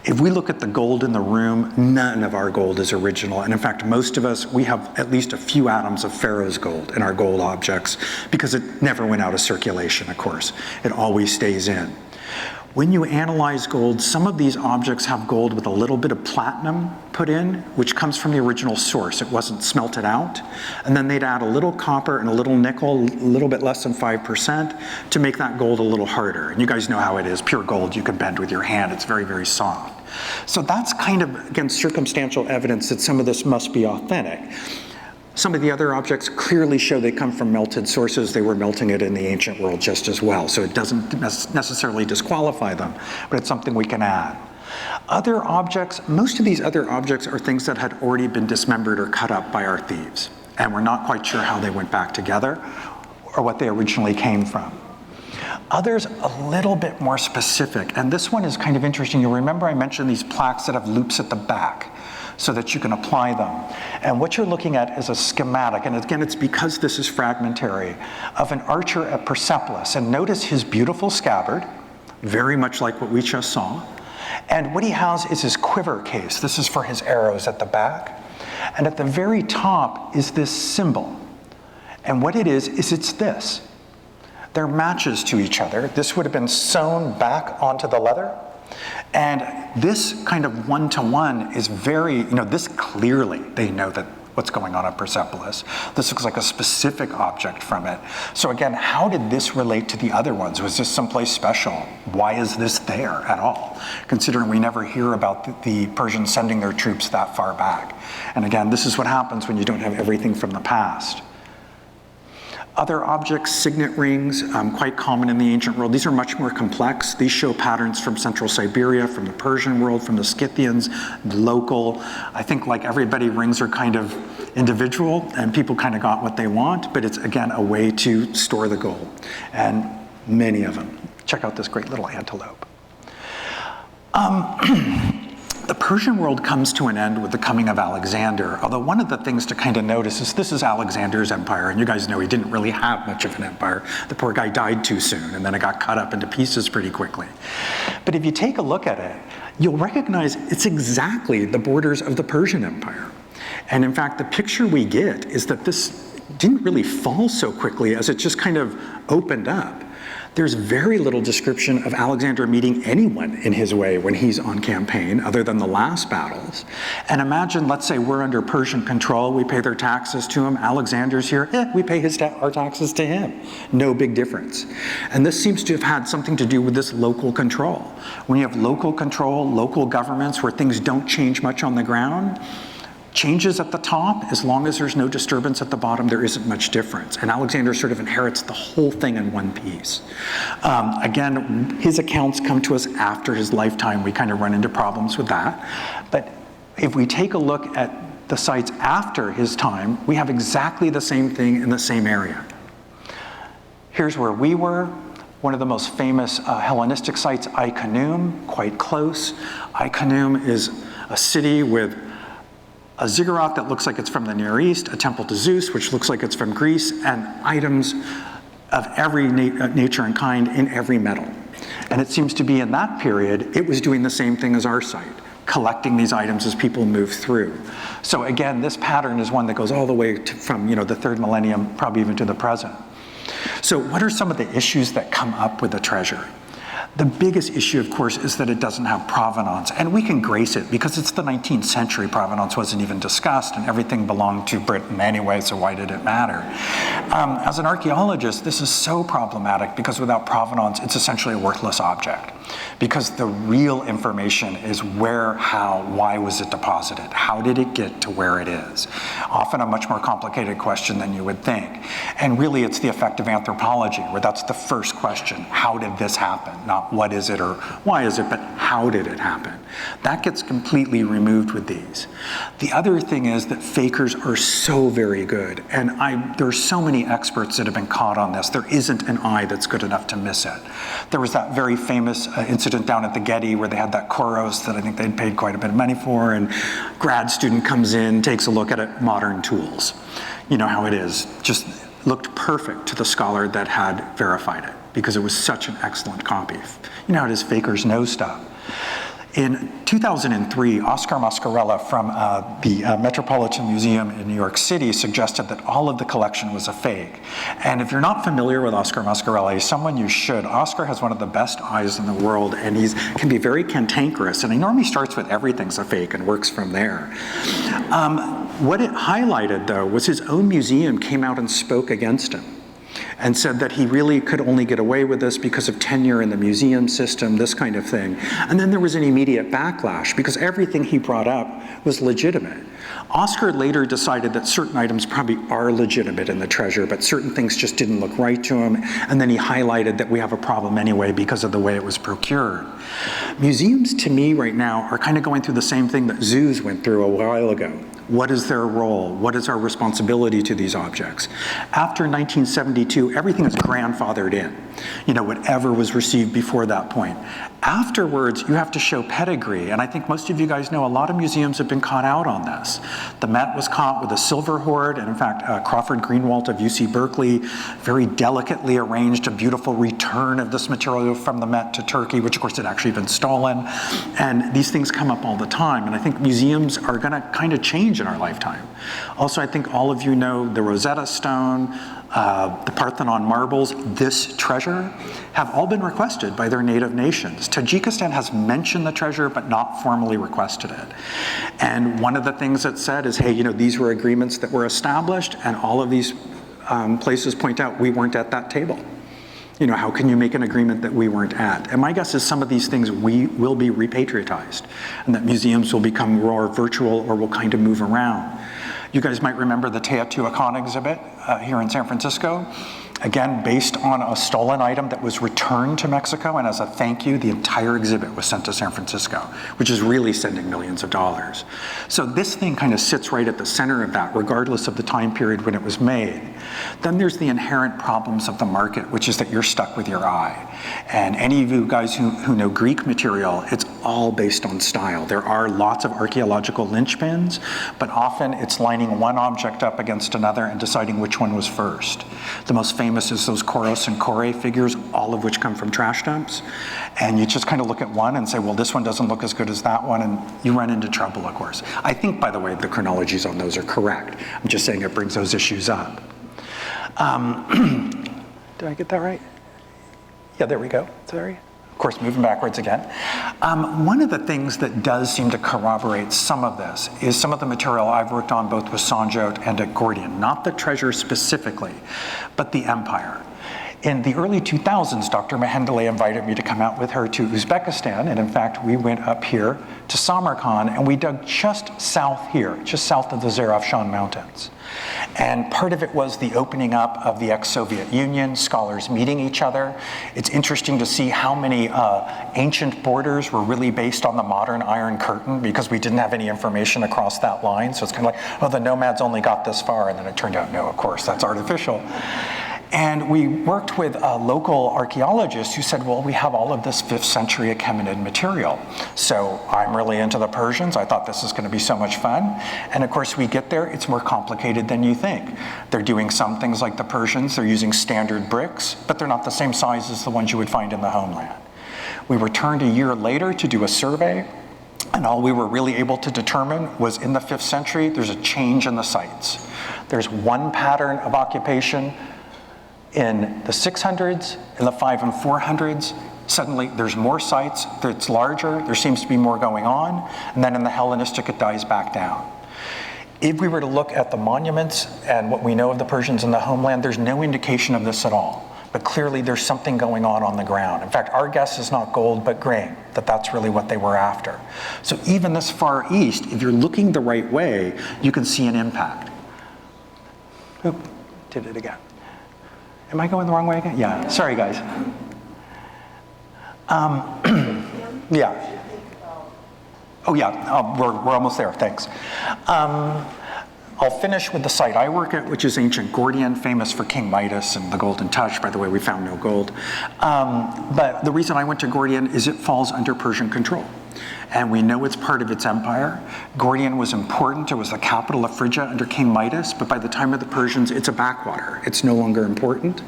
If we look at the gold in the room, none of our gold is original. And in fact, most of us, we have at least a few atoms of Pharaoh's gold in our gold objects because it never went out of circulation, of course. It always stays in. When you analyze gold, some of these objects have gold with a little bit of platinum put in, which comes from the original source. It wasn't smelted out. And then they'd add a little copper and a little nickel, a little bit less than 5%, to make that gold a little harder. And you guys know how it is. Pure gold you can bend with your hand. It's very, very soft. So that's kind of, again, circumstantial evidence that some of this must be authentic. Some of the other objects clearly show they come from melted sources. They were melting it in the ancient world just as well. So it doesn't necessarily disqualify them, but it's something we can add. Other objects, most of these other objects are things that had already been dismembered or cut up by our thieves, and we're not quite sure how they went back together or what they originally came from. Others a little bit more specific, and this one is kind of interesting. You'll remember I mentioned these plaques that have loops at the back so that you can apply them. And what you're looking at is a schematic, and again, it's because this is fragmentary, of an archer at Persepolis. And notice his beautiful scabbard, very much like what we just saw. And what he has is his quiver case. This is for his arrows at the back. And at the very top is this symbol. And what it is it's this. They're matches to each other. This would have been sewn back onto the leather. And this kind of one-to-one is very, this clearly they know that what's going on at Persepolis. This looks like a specific object from it. So again, how did this relate to the other ones? Was this someplace special? Why is this there at all? Considering we never hear about the Persians sending their troops that far back. And again, this is what happens when you don't have everything from the past. Other objects, signet rings, quite common in the ancient world. These are much more complex. These show patterns from Central Siberia, from the Persian world, from the Scythians, local. I think like everybody, rings are kind of individual and people kind of got what they want, but it's again a way to store the gold. And many of them. Check out this great little antelope. The Persian world comes to an end with the coming of Alexander, although one of the things to kind of notice is this is Alexander's empire, and you guys know he didn't really have much of an empire. The poor guy died too soon, and then it got cut up into pieces pretty quickly. But if you take a look at it, you'll recognize it's exactly the borders of the Persian Empire. And in fact, the picture we get is that this didn't really fall so quickly as it just kind of opened up. There's very little description of Alexander meeting anyone in his way when he's on campaign, other than the last battles. And imagine, let's say we're under Persian control, we pay their taxes to him, Alexander's here, we pay our taxes to him. No big difference. And this seems to have had something to do with this local control. When you have local control, local governments where things don't change much on the ground, changes at the top, as long as there's no disturbance at the bottom, there isn't much difference. And Alexander sort of inherits the whole thing in one piece. Again, his accounts come to us after his lifetime. We kind of run into problems with that. But if we take a look at the sites after his time, we have exactly the same thing in the same area. Here's where we were. One of the most famous Hellenistic sites, Iconium, quite close. Iconium is a city with a ziggurat that looks like it's from the Near East, a temple to Zeus, which looks like it's from Greece, and items of every nature and kind in every metal. And it seems to be in that period, it was doing the same thing as our site, collecting these items as people move through. So again, this pattern is one that goes all the way from the third millennium, probably even to the present. So what are some of the issues that come up with the treasure? The biggest issue, of course, is that it doesn't have provenance, and we can grace it because it's the 19th century. Provenance wasn't even discussed, and everything belonged to Britain anyway, so why did it matter? As an archaeologist, this is so problematic because without provenance, it's essentially a worthless object, because the real information is where, how, why was it deposited? How did it get to where it is? Often a much more complicated question than you would think. And really, it's the effect of anthropology, where that's the first question. How did this happen? Not what is it or why is it, but how did it happen? That gets completely removed with these. The other thing is that fakers are so very good, and there's so many experts that have been caught on this. There isn't an eye that's good enough to miss it. There was that very famous incident down at the Getty where they had that Koros that I think they'd paid quite a bit of money for, and grad student comes in, takes a look at it, modern tools. You know how it is, just looked perfect to the scholar that had verified it, because it was such an excellent copy. You know how it is, fakers know stuff. In 2003, Oscar Mascarella from the Metropolitan Museum in New York City suggested that all of the collection was a fake. And if you're not familiar with Oscar Mascarella, he's someone you should. Oscar has one of the best eyes in the world, and he can be very cantankerous, and he normally starts with everything's a fake and works from there. What it highlighted, though, was his own museum came out and spoke against him. and said that he really could only get away with this because of tenure in the museum system, this kind of thing. And then there was an immediate backlash because everything he brought up was legitimate. Oscar later decided that certain items probably are legitimate in the treasure, but certain things just didn't look right to him, and then he highlighted that we have a problem anyway because of the way it was procured. Museums, to me, right now, are kind of going through the same thing that zoos went through a while ago. What is their role? What is our responsibility to these objects? After 1972, everything is grandfathered in, whatever was received before that point. Afterwards, you have to show pedigree, and I think most of you guys know a lot of museums have been caught out on this. The Met was caught with a silver hoard, and in fact, Crawford Greenwald of UC Berkeley very delicately arranged a beautiful return of this material from the Met to Turkey, which of course had actually been stolen. And these things come up all the time, and I think museums are gonna kind of change in our lifetime. Also, I think all of you know the Rosetta Stone, the Parthenon marbles, this treasure, have all been requested by their native nations. Tajikistan has mentioned the treasure, but not formally requested it. And one of the things it said is, hey, these were agreements that were established, and all of these places point out we weren't at that table. How can you make an agreement that we weren't at? And my guess is some of these things will be repatriatized, and that museums will become more virtual or will kind of move around. You guys might remember the Teotihuacan exhibit here in San Francisco. Again, based on a stolen item that was returned to Mexico, and as a thank you, the entire exhibit was sent to San Francisco, which is really sending millions of dollars. So this thing kind of sits right at the center of that, regardless of the time period when it was made. Then there's the inherent problems of the market, which is that you're stuck with your eye. And any of you guys who know Greek material, it's all based on style. There are lots of archaeological linchpins, but often it's lining one object up against another and deciding which one was first. The most famous is those Koros and Kore figures, all of which come from trash dumps. And you just kind of look at one and say, well, this one doesn't look as good as that one, and you run into trouble, of course. I think, by the way, the chronologies on those are correct. I'm just saying it brings those issues up. Did I get that right? Yeah, there we go. Sorry. Of course, moving backwards again. One of the things that does seem to corroborate some of this is some of the material I've worked on both with Sanjot and at Gordian, not the treasure specifically, but the empire. In the early 2000s, Dr. Mahendale invited me to come out with her to Uzbekistan, and in fact, we went up here to Samarkand, and we dug just south here, just south of the Zarafshan Mountains. And part of it was the opening up of the ex-Soviet Union, scholars meeting each other. It's interesting to see how many ancient borders were really based on the modern Iron Curtain, because we didn't have any information across that line. So it's kind of like, oh, the nomads only got this far, and then it turned out, no, of course, that's artificial. And we worked with local archaeologists who said, well, we have all of this 5th century Achaemenid material. So I'm really into the Persians. I thought this is going to be so much fun. And of course, we get there, it's more complicated than you think. They're doing some things like the Persians. They're using standard bricks, but they're not the same size as the ones you would find in the homeland. We returned a year later to do a survey, and all we were really able to determine was in the 5th century, there's a change in the sites. There's one pattern of occupation in the 600s, in the 500s and 400s, suddenly there's more sites, it's larger, there seems to be more going on, and then in the Hellenistic it dies back down. If we were to look at the monuments and what we know of the Persians in the homeland, there's no indication of this at all. But clearly there's something going on the ground. In fact, our guess is not gold, but grain, that's really what they were after. So even this far east, if you're looking the right way, you can see an impact. Oop, did it again. Am I going the wrong way again? Yeah, sorry guys. Yeah. Oh yeah, we're almost there, thanks. I'll finish with the site I work at, which is ancient Gordian, famous for King Midas and the Golden Touch. By the way, we found no gold. But the reason I went to Gordian is it falls under Persian control. And we know it's part of its empire. Gordian was important. It was the capital of Phrygia under King Midas, but by the time of the Persians, it's a backwater. It's no longer important,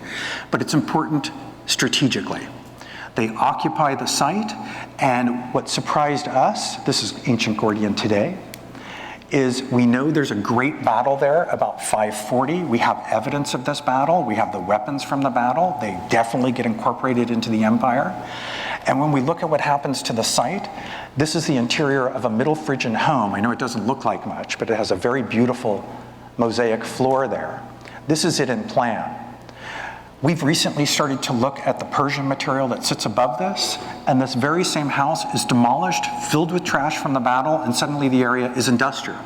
but it's important strategically. They occupy the site, and what surprised us, this is ancient Gordian today, is we know there's a great battle there about 540. We have evidence of this battle. We have the weapons from the battle. They definitely get incorporated into the empire. And when we look at what happens to the site, this is the interior of a Middle Phrygian home. I know it doesn't look like much, but it has a very beautiful mosaic floor there. This is it in plan. We've recently started to look at the Persian material that sits above this, and this very same house is demolished, filled with trash from the battle, and suddenly the area is industrial.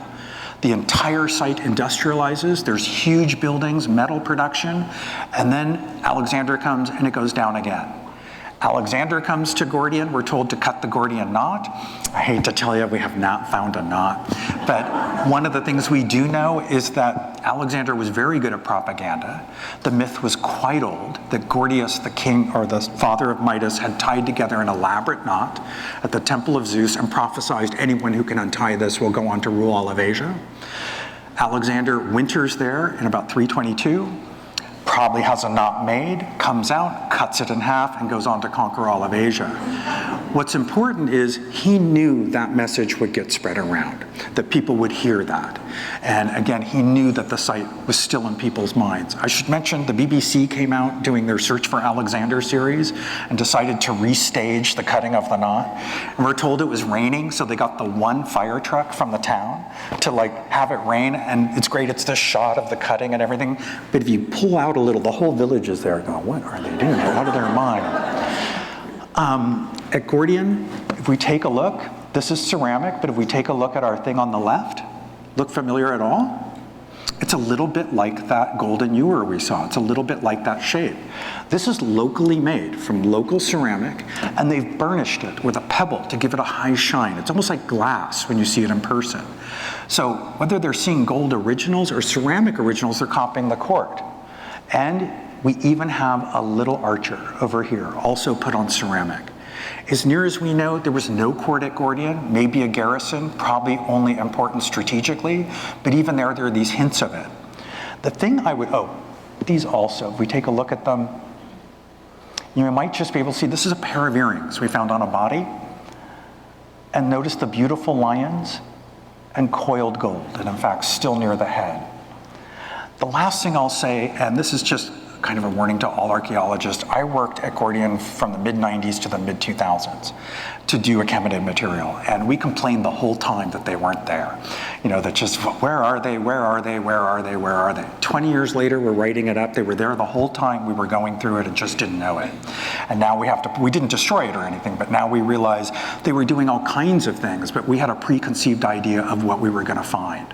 The entire site industrializes, there's huge buildings, metal production, and then Alexander comes and it goes down again. Alexander comes to Gordian, we're told to cut the Gordian knot. I hate to tell you, we have not found a knot. But one of the things we do know is that Alexander was very good at propaganda. The myth was quite old that Gordius, the king or the father of Midas, had tied together an elaborate knot at the temple of Zeus and prophesied anyone who can untie this will go on to rule all of Asia. Alexander winters there in about 322. Probably has a knot made, comes out, cuts it in half, and goes on to conquer all of Asia. What's important is he knew that message would get spread around, that people would hear that. And again, he knew that the site was still in people's minds. I should mention the BBC came out doing their Search for Alexander series and decided to restage the cutting of the knot. And we're told it was raining, so they got the one fire truck from the town to have it rain. And it's great, it's this shot of the cutting and everything. But if you pull out a little, the whole village is there going, what are they doing? They're out of their mind. At Gordian, if we take a look, this is ceramic, but if we take a look at our thing on the left, look familiar at all? It's a little bit like that golden ewer we saw. It's a little bit like that shape. This is locally made from local ceramic, and they've burnished it with a pebble to give it a high shine. It's almost like glass when you see it in person. So whether they're seeing gold originals or ceramic originals, they're copying the court. And we even have a little archer over here, also put on ceramic. As near as we know, there was no court at Gordian, maybe a garrison, probably only important strategically, but even there are these hints of it. The thing I would, these also, if we take a look at them, you might just be able to see, this is a pair of earrings we found on a body. And notice the beautiful lions and coiled gold, and in fact, still near the head. The last thing I'll say, and this is just kind of a warning to all archaeologists, I worked at Gordian from the mid-90s to the mid-2000s to do achemited material, and we complained the whole time that they weren't there. That just, where are they, where are they, where are they, where are they? 20 years later, we're writing it up, they were there the whole time, we were going through it and just didn't know it. And now we didn't destroy it or anything, but now we realize they were doing all kinds of things, but we had a preconceived idea of what we were gonna find.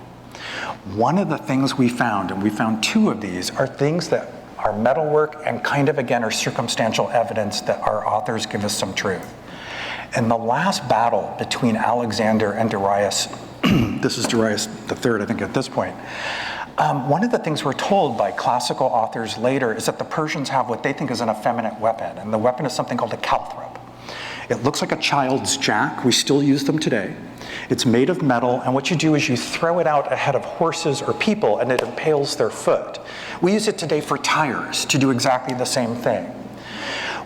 One of the things we found, and we found two of these, are things that are metalwork and kind of, again, are circumstantial evidence that our authors give us some truth. In the last battle between Alexander and Darius, this is Darius III, I think, at this point, one of the things we're told by classical authors later is that the Persians have what they think is an effeminate weapon, and the weapon is something called a calthrop. It looks like a child's jack. We still use them today. It's made of metal, and what you do is you throw it out ahead of horses or people, and it impales their foot. We use it today for tires to do exactly the same thing.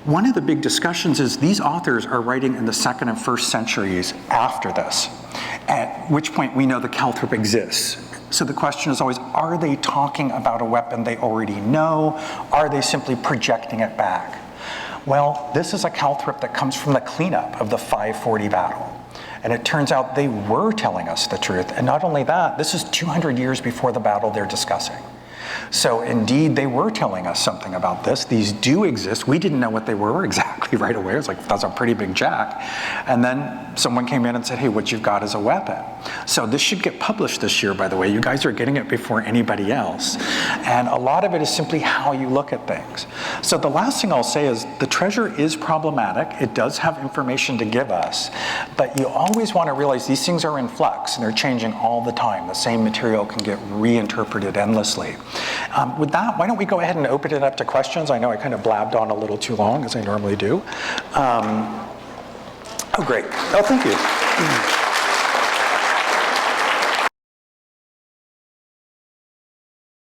One of the big discussions is these authors are writing in the 2nd and 1st centuries after this, at which point we know the calthrop exists. So the question is always, are they talking about a weapon they already know? Are they simply projecting it back? Well, this is a calthrop that comes from the cleanup of the 540 battle. And it turns out they were telling us the truth. And not only that, this is 200 years before the battle they're discussing. So indeed, they were telling us something about this. These do exist. We didn't know what they were exactly right away. It was like, that's a pretty big jack. And then someone came in and said, hey, what you've got is a weapon. So this should get published this year, by the way. You guys are getting it before anybody else. And a lot of it is simply how you look at things. So the last thing I'll say is the treasure is problematic. It does have information to give us, but you always want to realize these things are in flux and they're changing all the time. The same material can get reinterpreted endlessly. With that, why don't we go ahead and open it up to questions? I know I kind of blabbed on a little too long, as I normally do. Oh, great. Oh, thank you.